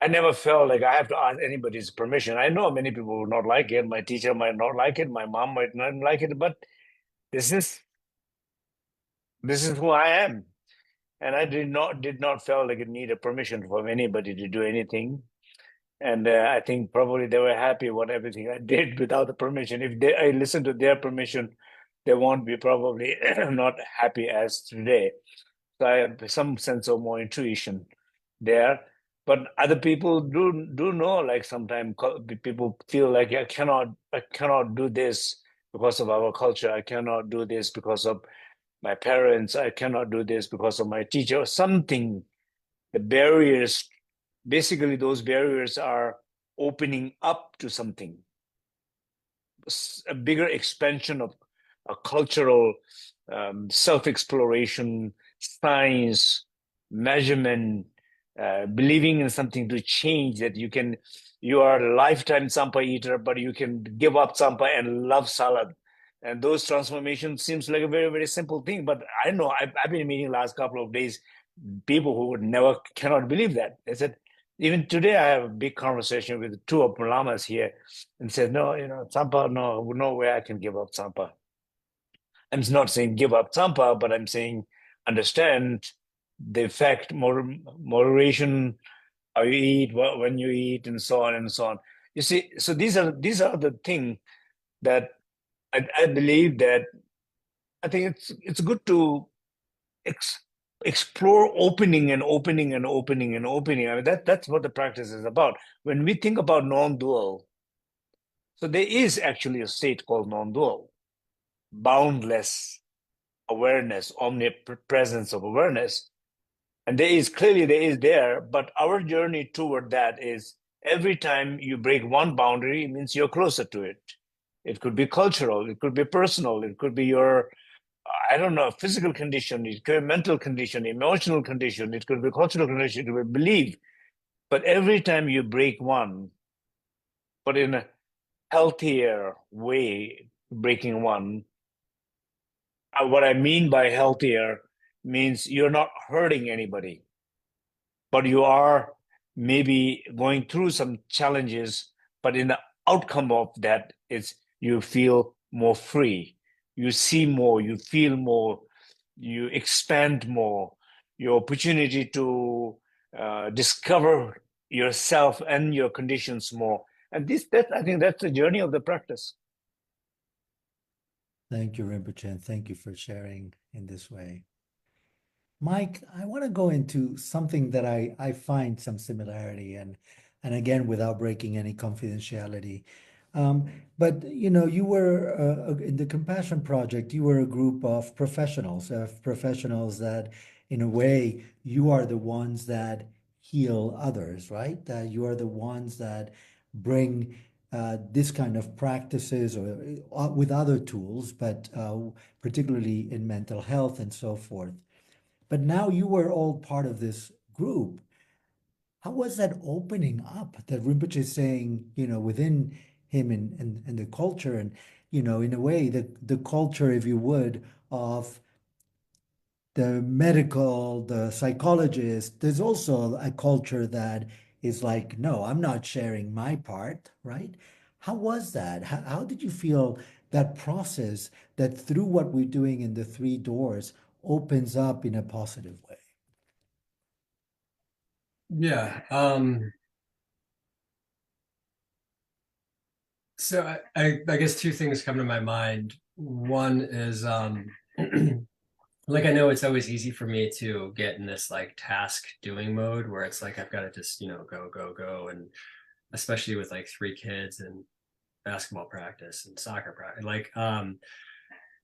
I never felt like I have to ask anybody's permission. I know many people will not like it. My teacher might not like it. My mom might not like it. But this is who I am, and I did not feel like it needed permission from anybody to do anything. And I think probably they were happy with everything I did without the permission. If I listened to their permission, they won't be probably not happy as today. So I have some sense of more intuition there. But other people do know, like sometimes people feel like I cannot do this because of our culture. I cannot do this because of my parents. I cannot do this because of my teacher or something. The barriers, basically those barriers are opening up to something, a bigger expansion of a cultural self-exploration, science, measurement, believing in something to change that you are a lifetime tsampa eater, but you can give up tsampa and love salad. And those transformations seems like a very, very simple thing. But I know I've been meeting last couple of days people who would never cannot believe that. They said, even today I have a big conversation with two of lamas here and said, no, tsampa, no way I can give up tsampa. I'm not saying give up tsampa, but I'm saying understand the effect, moderation, how you eat, when you eat, and so on and so on. You see, so these are the things that I believe that I think it's good to explore opening and opening and opening and opening. I mean, that's what the practice is about. When we think about non-dual, so there is actually a state called non-dual, boundless awareness, omnipresence of awareness. And there is there, but our journey toward that is every time you break one boundary, it means you're closer to it. It could be cultural, it could be personal, it could be your, I don't know, physical condition, it could be mental condition, emotional condition, it could be cultural condition, it could be belief. But every time you break one, but in a healthier way, breaking one, what I mean by healthier means you're not hurting anybody, but you are maybe going through some challenges, but in the outcome of that is you feel more free, you see more, you feel more, you expand more, your opportunity to discover yourself and your conditions more. And that I think that's the journey of the practice. Thank you, Rinpoche, and thank you for sharing in this way. Mike, I want to go into something that I find some similarity and again, without breaking any confidentiality. Um, but you know, you were in the Compassion Project, you were a group of professionals that, in a way, you are the ones that heal others, right? That you are the ones that bring this kind of practices or with other tools, but particularly in mental health and so forth. But now you were all part of this group. How was that opening up that Rinpoche is saying, you know, within him and the culture and, you know, in a way, the culture, if you would, of the medical, the psychologist, there's also a culture that is like, no, I'm not sharing my part, right? How was that? How did you feel that process that through what we're doing in the three doors opens up in a positive way? Yeah. So I guess two things come to my mind. One is like I know it's always easy for me to get in this like task doing mode where it's like I've got to just, go, go, go. And especially with like three kids and basketball practice and soccer practice.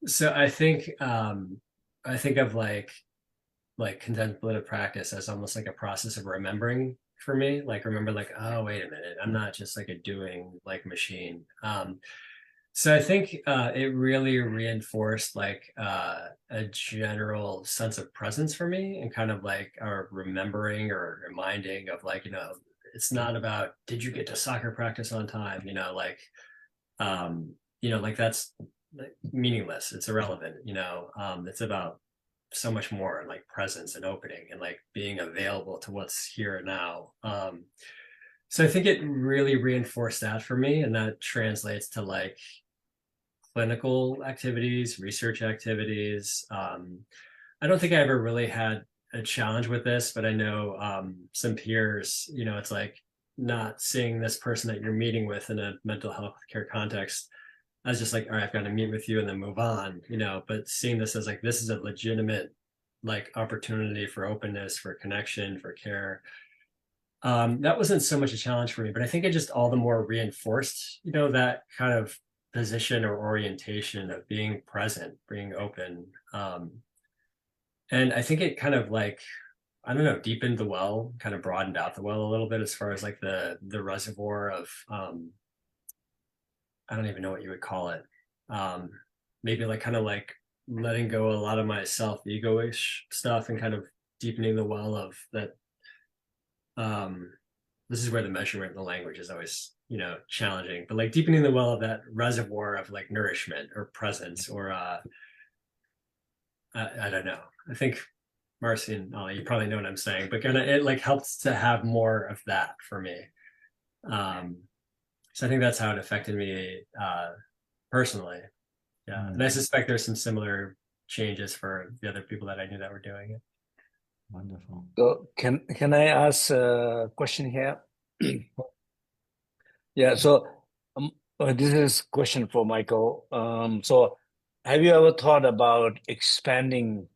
So I think of like contemplative practice as almost like a process of remembering for me. Like remember like, oh wait a minute, I'm not just like a doing like machine. So I think it really reinforced like a general sense of presence for me and kind of like a remembering or reminding of like, it's not about did you get to soccer practice on time, like that's like, meaningless. It's irrelevant, it's about so much more like presence and opening and like being available to what's here and now. So I think it really reinforced that for me, and that translates to like clinical activities, research activities. I don't think I ever really had a challenge with this, but I know some peers, it's like not seeing this person that you're meeting with in a mental health care context as just like, all right, I've got to meet with you and then move on, but seeing this as like, this is a legitimate like opportunity for openness, for connection, for care. That wasn't so much a challenge for me, but I think it just all the more reinforced, that kind of position or orientation of being present, being open. And I think it kind of like, I don't know, deepened the well, kind of broadened out the well a little bit as far as like the reservoir of, I don't even know what you would call it. Maybe like kind of like letting go a lot of my self-ego-ish stuff and kind of deepening the well of that. This is where the measurement in the language is always, challenging, but like deepening the well of that reservoir of like nourishment or presence or I don't know. I think Marcy and Ollie, you probably know what I'm saying, but kind of it like helps to have more of that for me. So I think that's how it affected me personally. Yeah, and I suspect there's some similar changes for the other people that I knew that were doing it. Wonderful. So can I ask a question here? Yeah, so this is a question for Michael. So have you ever thought about expanding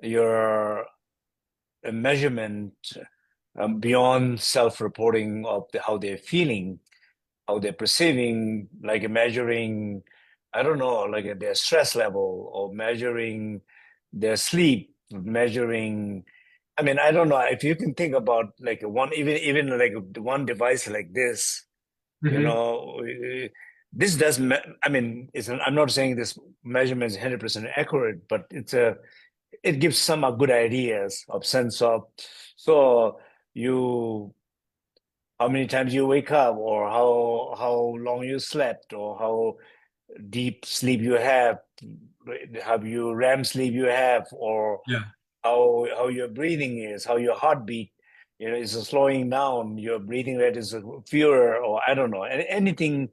your measurement beyond self-reporting of how they're feeling, how they're perceiving, like measuring, I don't know, like their stress level or measuring their sleep, measuring, I mean, I don't know if you can think about like even like one device like this, you Mm-hmm. know, this does, I mean, I'm not saying this measurement is 100% accurate, but it gives some good ideas of sense of, so you, how many times you wake up or how long you slept or how deep sleep you have you REM sleep you have, or Yeah. how your breathing is, how your heartbeat, is slowing down, your breathing rate is fewer, or I don't know, anything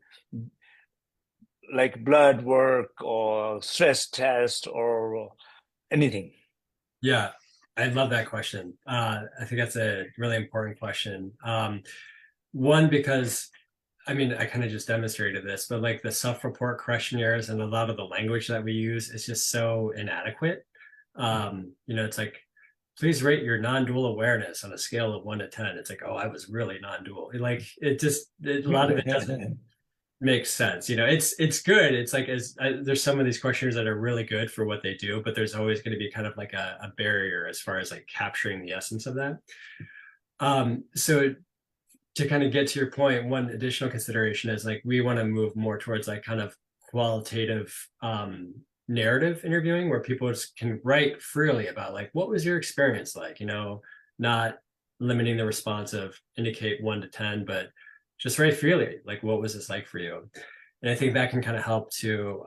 like blood work or stress test or anything. Yeah, I love that question. I think that's a really important question. One, because I mean, I kind of just demonstrated this, but like the self-report questionnaires and a lot of the language that we use is just so inadequate. It's like, please rate your non-dual awareness on a scale of 1 to 10. It's like, oh, I was really non-dual. Like a lot of it doesn't make sense. It's good. It's like there's some of these questionnaires that are really good for what they do, but there's always going to be kind of like a barrier as far as like capturing the essence of that. So to kind of get to your point, one additional consideration is like we want to move more towards like kind of qualitative narrative interviewing where people just can write freely about like what was your experience like, not limiting the response of indicate 1 to 10, but just write freely, like what was this like for you? And I think that can kind of help to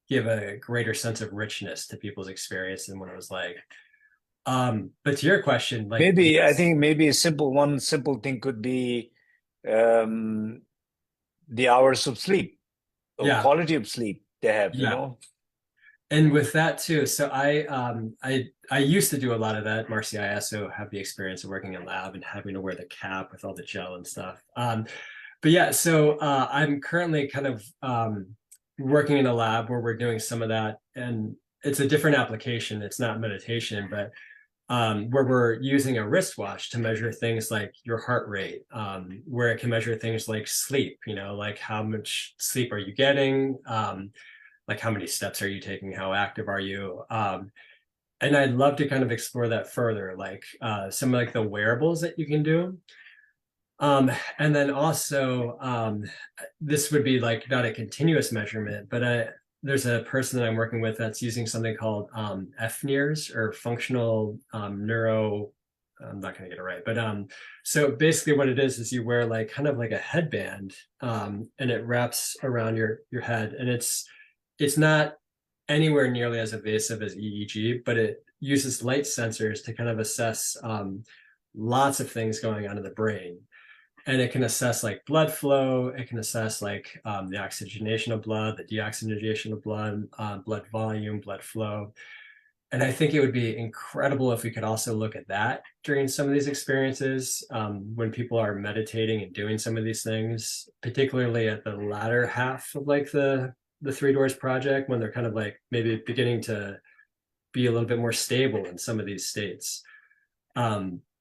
give a greater sense of richness to people's experience and what it was like. But to your question, like I think maybe one simple thing could be the hours of sleep or quality of sleep they have, And with that too, so I used to do a lot of that, Marcy. I also have the experience of working in lab and having to wear the cap with all the gel and stuff. But yeah, so I'm currently kind of working in a lab where we're doing some of that, and it's a different application. It's not meditation, but where we're using a wristwatch to measure things like your heart rate, where it can measure things like sleep, like how much sleep are you getting, like how many steps are you taking, how active are you? And I'd love to kind of explore that further, like some of like the wearables that you can do. And then also, this would be like not a continuous measurement, but there's a person that I'm working with that's using something called FNIRS or functional neuro. I'm not going to get it right, but so basically what it is you wear like kind of like a headband, and it wraps around your head, and it's not anywhere nearly as invasive as EEG, but it uses light sensors to kind of assess lots of things going on in the brain. And it can assess like blood flow. It can assess like the oxygenation of blood, the deoxygenation of blood, blood volume, blood flow. And I think it would be incredible if we could also look at that during some of these experiences when people are meditating and doing some of these things, particularly at the latter half of like the Three Doors project, when they're kind of like maybe beginning to be a little bit more stable in some of these states.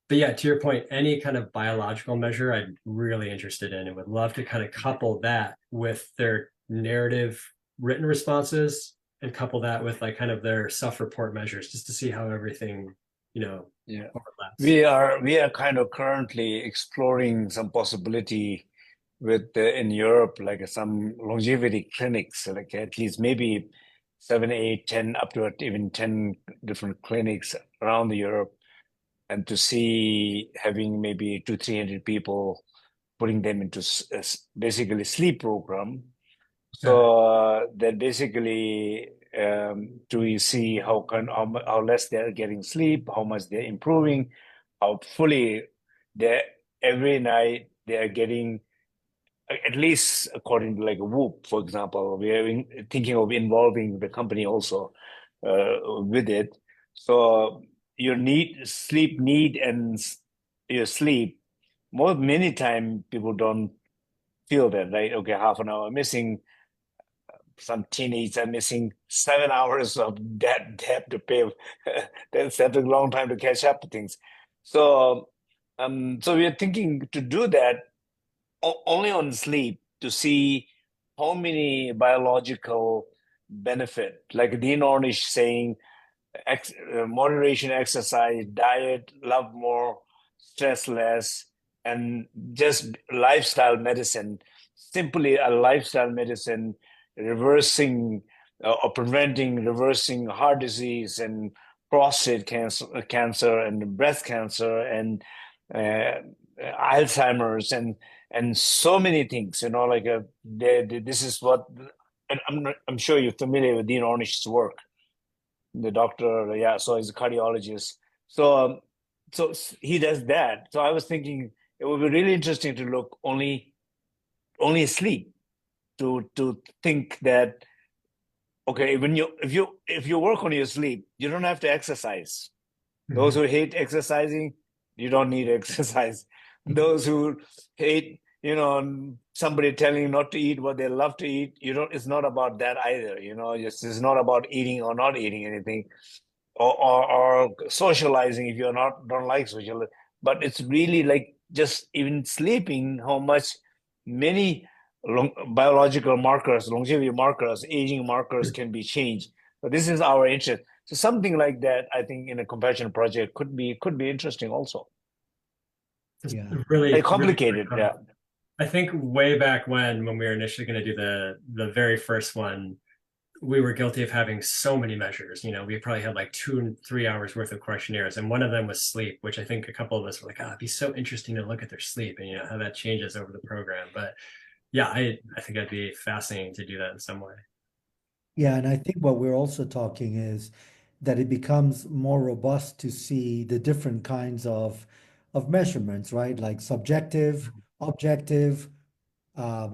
But yeah, to your point, any kind of biological measure I'm really interested in and would love to kind of couple that with their narrative written responses and couple that with like kind of their self-report measures just to see how everything, overlaps. We are kind of currently exploring some possibility with in Europe, like some longevity clinics, like at least maybe 7, 8, 10, up to even 10 different clinics around Europe, and to see having maybe 200-300 people, putting them into basically sleep program. So that basically to see how less they're getting sleep, how much they're improving, how fully they every night they are getting, at least according to like a Whoop, for example. We are thinking of involving the company also with it. So your sleep need and your sleep, many times people don't feel that, right? Okay, half an hour missing. Some teenagers are missing 7 hours of that they have to pay. That's a long time to catch up to things. So we are thinking to do that only on sleep to see how many biological benefit, like Dean Ornish saying, moderation, exercise, diet, love more, stress less, and just lifestyle medicine, simply a lifestyle medicine, reversing or reversing heart disease and prostate cancer and breast cancer and Alzheimer's and so many things, like this is what, and I'm sure you're familiar with Dean Ornish's work, the doctor, so he's a cardiologist. So he does that. So I was thinking it would be really interesting to look only sleep, to think that, okay, if you work on your sleep, you don't have to exercise. Those who hate exercising, you don't need exercise. Those who hate somebody telling you not to eat what they love to eat. It's not about that either. It's not about eating or not eating anything, or socializing if don't like social. But it's really like just even sleeping, how much many biological markers, longevity markers, aging markers can be changed. So this is our interest. So something like that, I think, in a compassion project could be interesting also. Just Yeah. really, Like really complicated, quick. yeah. I think way back when we were initially going to do the very first one, we were guilty of having so many measures. We probably had like 2 and 3 hours worth of questionnaires, and one of them was sleep, which I think a couple of us were like, it'd be so interesting to look at their sleep and how that changes over the program. But yeah, I think that'd be fascinating to do that in some way. Yeah, and I think what we're also talking is that it becomes more robust to see the different kinds of measurements, right? Like subjective, objective,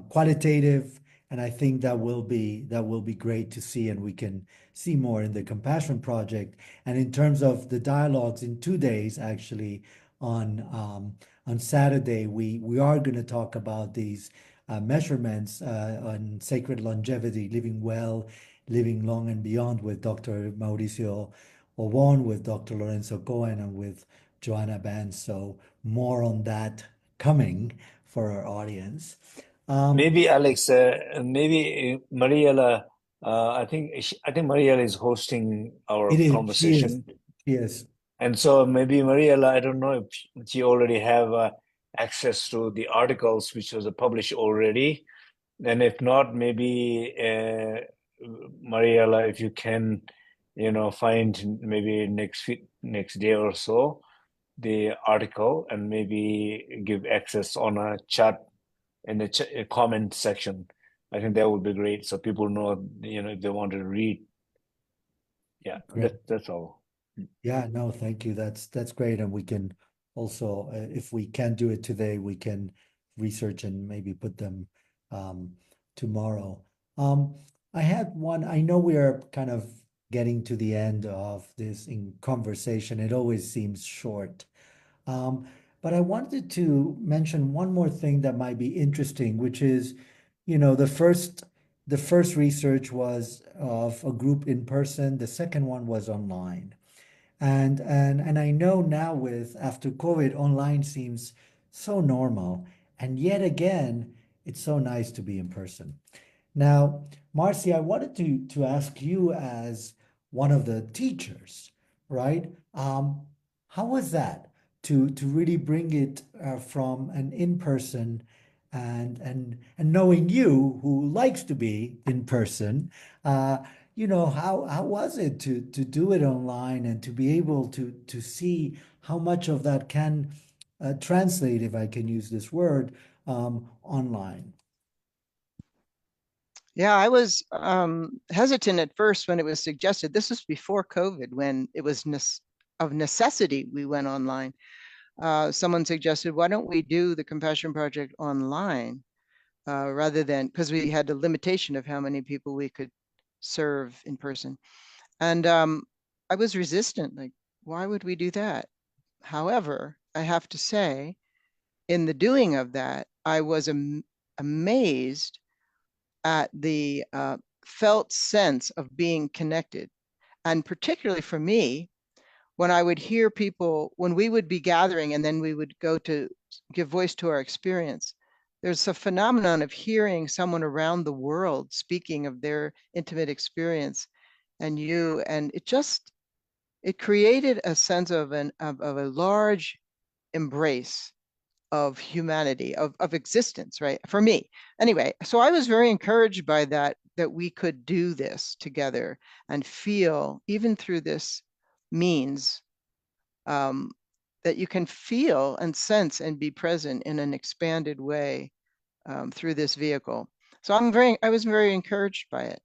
qualitative, and I think that will be great to see, and we can see more in the Compassion Project. And in terms of the dialogues, in 2 days, actually, on Saturday, we are going to talk about these measurements on sacred longevity, living well, living long and beyond, with Dr. Mauricio Ovon, with Dr. Lorenzo Cohen, and with Joanna Ban. So more on that coming for our audience. Maybe Alex, maybe Mariela. I think Mariela is hosting our It is, she is, conversation, she is. and so maybe Mariela. I don't know if she already have access to the articles which was published already, and if not, maybe Mariela, if you can, find maybe next day or so the article and maybe give access on a chat in the comment section. I think that would be great, so people know, if they want to read. Yeah, Great. that's all. Yeah, no, thank you. That's great. And we can also, if we can't do it today, we can research and maybe put them tomorrow. Um, I had one, I know we are kind of getting to the end of this in conversation. It always seems short. Um, but I wanted to mention one more thing that might be interesting, which is, the first research was of a group in person, the second one was online. And I know now, with after COVID, online seems so normal. And yet again, it's so nice to be in person. Now, Marcy, I wanted to ask you, as one of the teachers, right? How was that to really bring it from an in-person, and knowing you, who likes to be in person, how was it to do it online and to be able to see how much of that can translate, if I can use this word, online? Yeah, I was hesitant at first when it was suggested. This was before COVID, when it was of necessity we went online. Someone suggested, why don't we do the Compassion Project online, rather than, because we had a limitation of how many people we could serve in person. And I was resistant, like, why would we do that? However, I have to say, in the doing of that, I was amazed at the felt sense of being connected. And particularly for me, when I would hear people, when we would be gathering and then we would go to give voice to our experience, there's a phenomenon of hearing someone around the world speaking of their intimate experience, and it created a sense of a large embrace of humanity, of existence, right? For me. Anyway, so I was very encouraged by that we could do this together and feel, even through this means, that you can feel and sense and be present in an expanded way through this vehicle. So I was very encouraged by it.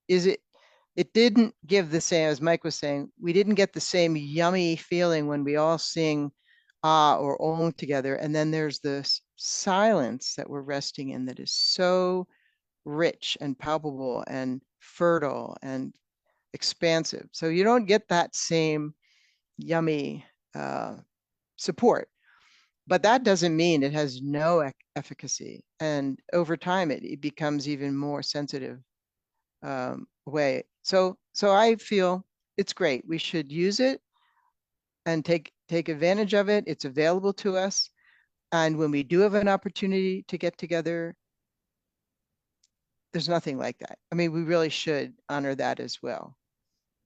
It didn't give the same, as Mike was saying, we didn't get the same yummy feeling when we all sing ah or om together. And then there's this silence that we're resting in that is so rich and palpable and fertile and expansive. So you don't get that same yummy support. but that doesn't mean it has no efficacy. And over time, it becomes even more sensitive way. So I feel it's great. We should use it and take advantage of it. It's available to us. And when we do have an opportunity to get together, there's nothing like that. I mean, we really should honor that as well,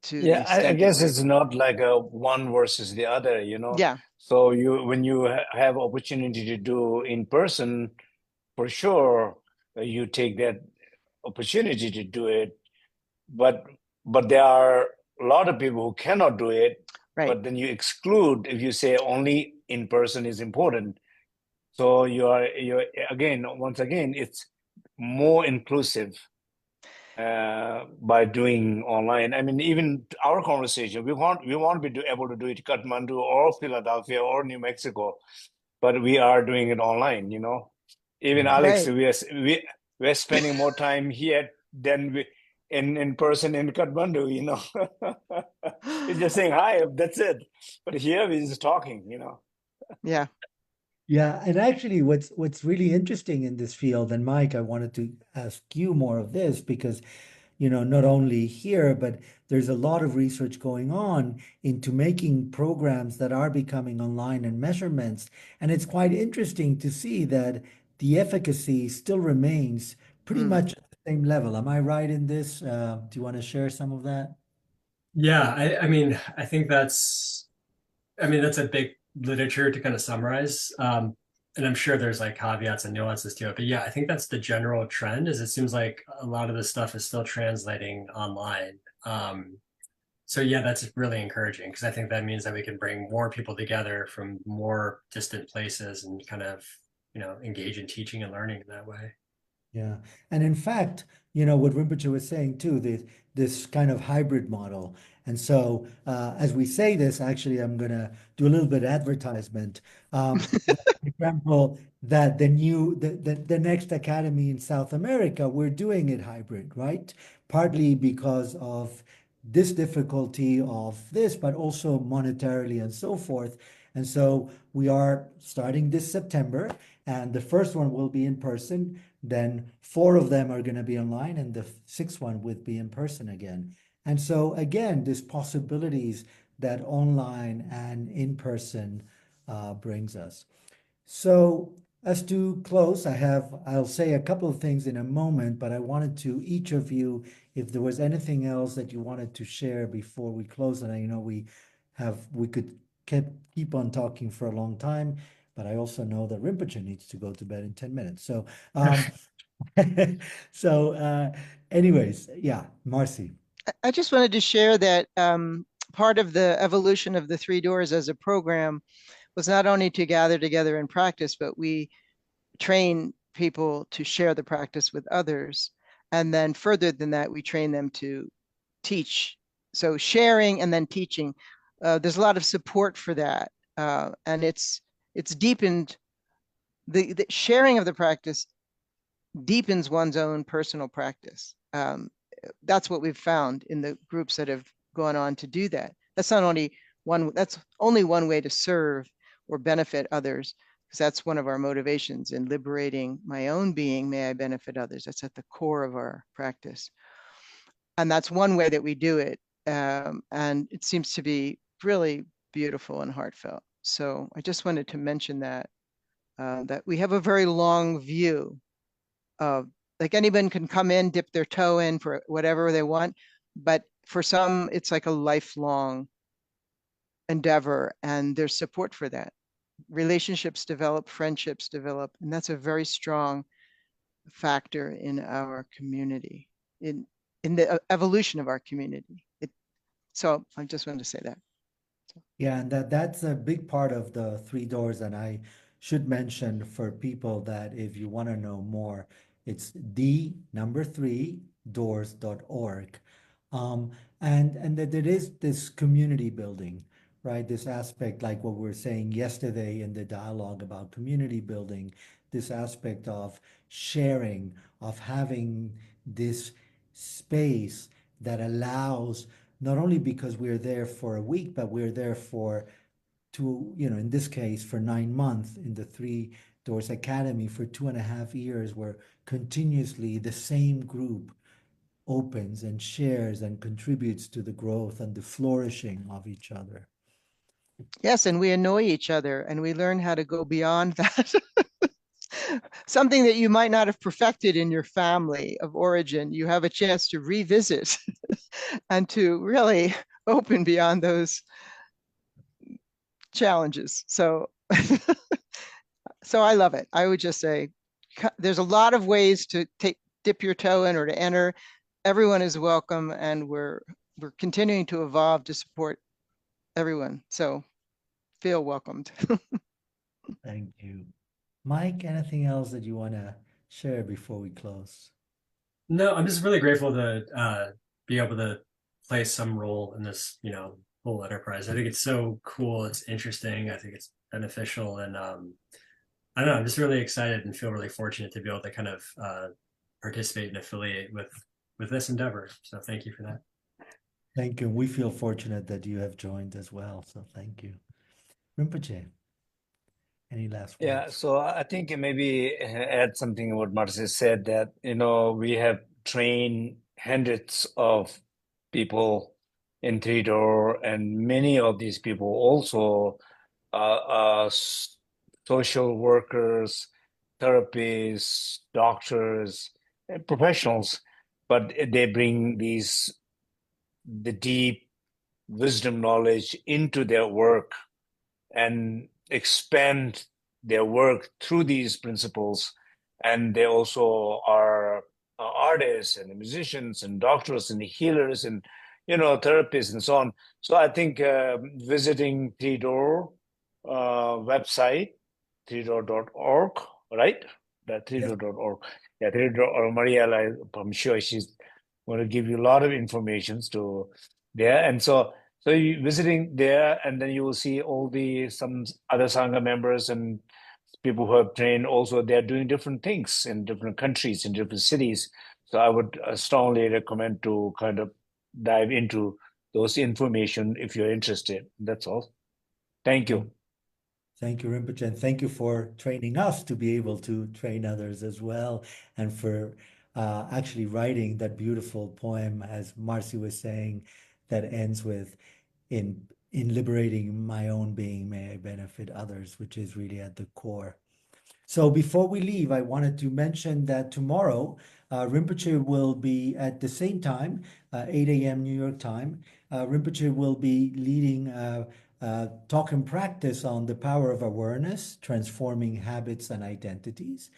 to the Yeah, I extent that guess we're it's able. not like a one versus the other, you know. Yeah, So when you have opportunity to do in person, for sure, you take that opportunity to do it. But there are a lot of people who cannot do it. right. But then you exclude if you say only in person is important. So you're again, once again, it's more inclusive by doing online. I mean, even our conversation, we want to be able to do it in Kathmandu or Philadelphia or New Mexico, but we are doing it online. You know, even Right. Alex, Right. we're spending more time here than in person in Kathmandu. You know, we're just saying hi. That's it. But here we're just talking. You know. Yeah. Yeah, and actually what's really interesting in this field, and Mike, I wanted to ask you more of this because, not only here, but there's a lot of research going on into making programs that are becoming online and measurements. And it's quite interesting to see that the efficacy still remains pretty Mm. much at the same level. Am I right in this? Do you want to share some of that? Yeah, I mean, I think that's a big literature to kind of summarize. And I'm sure there's like caveats and nuances to it, but yeah, I think that's the general trend. Is it seems like a lot of this stuff is still translating online. So yeah, that's really encouraging because I think that means that we can bring more people together from more distant places and kind of, engage in teaching and learning in that way. Yeah. And in fact, what Rinpoche was saying too, this kind of hybrid model. And so, as we say this, actually, I'm going to do a little bit of advertisement. For example, that the next academy in South America, we're doing it hybrid, right? Partly because of this difficulty of this, but also monetarily and so forth. And so we are starting this September, and the first one will be in person. Then 4 of them are going to be online, and the 6th one would be in person again. And so again, these possibilities that online and in person brings us. So as to close, I'll say a couple of things in a moment, but I wanted to each of you, if there was anything else that you wanted to share before we close, and I know we could keep on talking for a long time, but I also know that Rinpoche needs to go to bed in 10 minutes. So, so, anyways, yeah, Marcy. I just wanted to share that part of the evolution of the Three Doors as a program was not only to gather together and practice, but we train people to share the practice with others. And then further than that, we train them to teach. So sharing and then teaching. There's a lot of support for that. And it's deepened, the sharing of the practice deepens one's own personal practice. That's what we've found in the groups that have gone on to do that. That's only one way to serve or benefit others, because that's one of our motivations in liberating my own being. May I benefit others. That's at the core of our practice. And that's one way that we do it. And it seems to be really beautiful and heartfelt. So I just wanted to mention that we have a very long view of, like, anyone can come in, dip their toe in for whatever they want, but for some, it's like a lifelong endeavor, and there's support for that. Relationships develop, friendships develop, and that's a very strong factor in our community, in the evolution of our community. So I just wanted to say that. Yeah, and that's a big part of the Three Doors. And I should mention for people that if you want to know more, it's the number 3doors.org. And that there is this community building, right? This aspect, like what we were saying yesterday in the dialogue about community building, this aspect of sharing, of having this space that allows, not only because we're there for a week, but we're there for to, in this case, for 9 months in the Three Doors Academy for 2.5 years, where continuously the same group opens and shares and contributes to the growth and the flourishing of each other. Yes, and we annoy each other and we learn how to go beyond that. Something that you might not have perfected in your family of origin, you have a chance to revisit and to really open beyond those challenges. So, so I love it. I would just say there's a lot of ways to dip your toe in or to enter. Everyone is welcome, and we're continuing to evolve to support everyone. So feel welcomed. Thank you. Mike, anything else that you want to share before we close? No, I'm just really grateful to be able to play some role in this, whole enterprise. I think it's so cool. It's interesting. I think it's beneficial, and I don't know. I'm just really excited and feel really fortunate to be able to kind of participate and affiliate with this endeavor. So thank you for that. Thank you. We feel fortunate that you have joined as well. So thank you. Rinpoche, any last words? Yeah, so I think maybe add something what Marcy said, that we have trained hundreds of people in Three Door, and many of these people also are social workers, therapists, doctors, and professionals, but they bring the deep wisdom knowledge into their work and expand their work through these principles. And they also are artists and musicians and doctors and healers and therapists and so on. So I think visiting Three Door website, threedoor.org, right? That threedoor.org. Yeah, threedoor. Maria, I'm sure she's going to give you a lot of information to there. And so you visiting there, and then you will see some other Sangha members and people who have trained also. They're doing different things in different countries, in different cities. So I would strongly recommend to kind of dive into those information if you're interested. That's all. Thank you. Thank you, Rinpoche, and thank you for training us to be able to train others as well, and for actually writing that beautiful poem, as Marcy was saying, that ends with, in liberating my own being, may I benefit others, which is really at the core. So before we leave, I wanted to mention that tomorrow, Rinpoche will be at the same time, 8 a.m. New York time. Rinpoche will be leading talk and practice on the power of awareness, transforming habits and identities.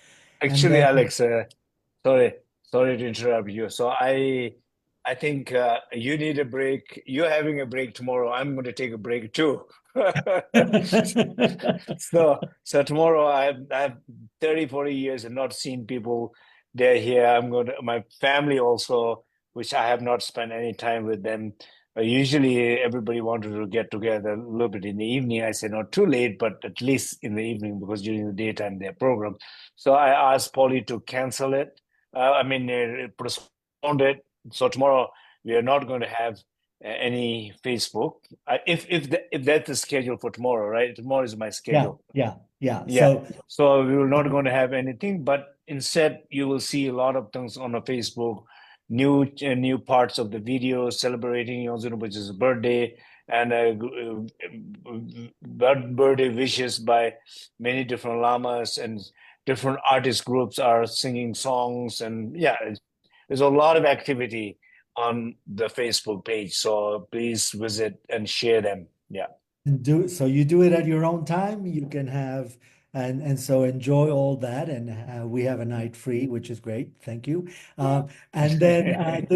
Actually, Alex, sorry to interrupt you. So I think you need a break. You're having a break tomorrow. I'm going to take a break too. So tomorrow I have 30, 40 years and not seen people. They're here. My family also, which I have not spent any time with them. Usually everybody wanted to get together a little bit in the evening. I said not too late, but at least in the evening, because during the daytime they're programmed. So I asked Polly to cancel it. Postpone it. So tomorrow we are not going to have any Facebook. If that's the schedule for tomorrow, right? Tomorrow is my schedule. Yeah. So we will not going to have anything, but instead you will see a lot of things on the Facebook, new parts of the video celebrating Yongdzin Rinpoche's birthday, and birthday wishes by many different lamas, and different artist groups are singing songs, and there's a lot of activity on the Facebook page. So please visit and share them. Yeah. So you do it at your own time. You can have and so enjoy all that, and we have a night free, which is great. Thank you. And then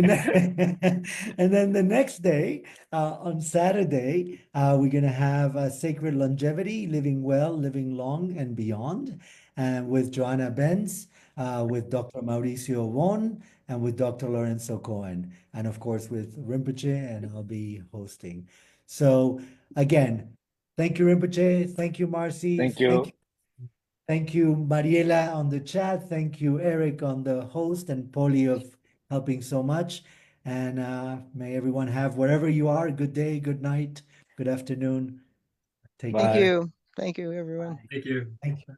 the next day, on Saturday, we're gonna have Sacred Longevity, Living Well, Living Long, and Beyond, and with Joanna Benz, with Dr. Mauricio Won, and with Dr. Lorenzo Cohen, and of course with Rinpoche, and I'll be hosting. So again, thank you, Rinpoche. Thank you, Marcy. Thank you. Thank you, Mariela on the chat. Thank you, Eric on the host, and Polly of helping so much. And may everyone have, wherever you are, a good day, good night, good afternoon. Take Bye. Thank care. you. Thank you, everyone. Thank you. Thank you.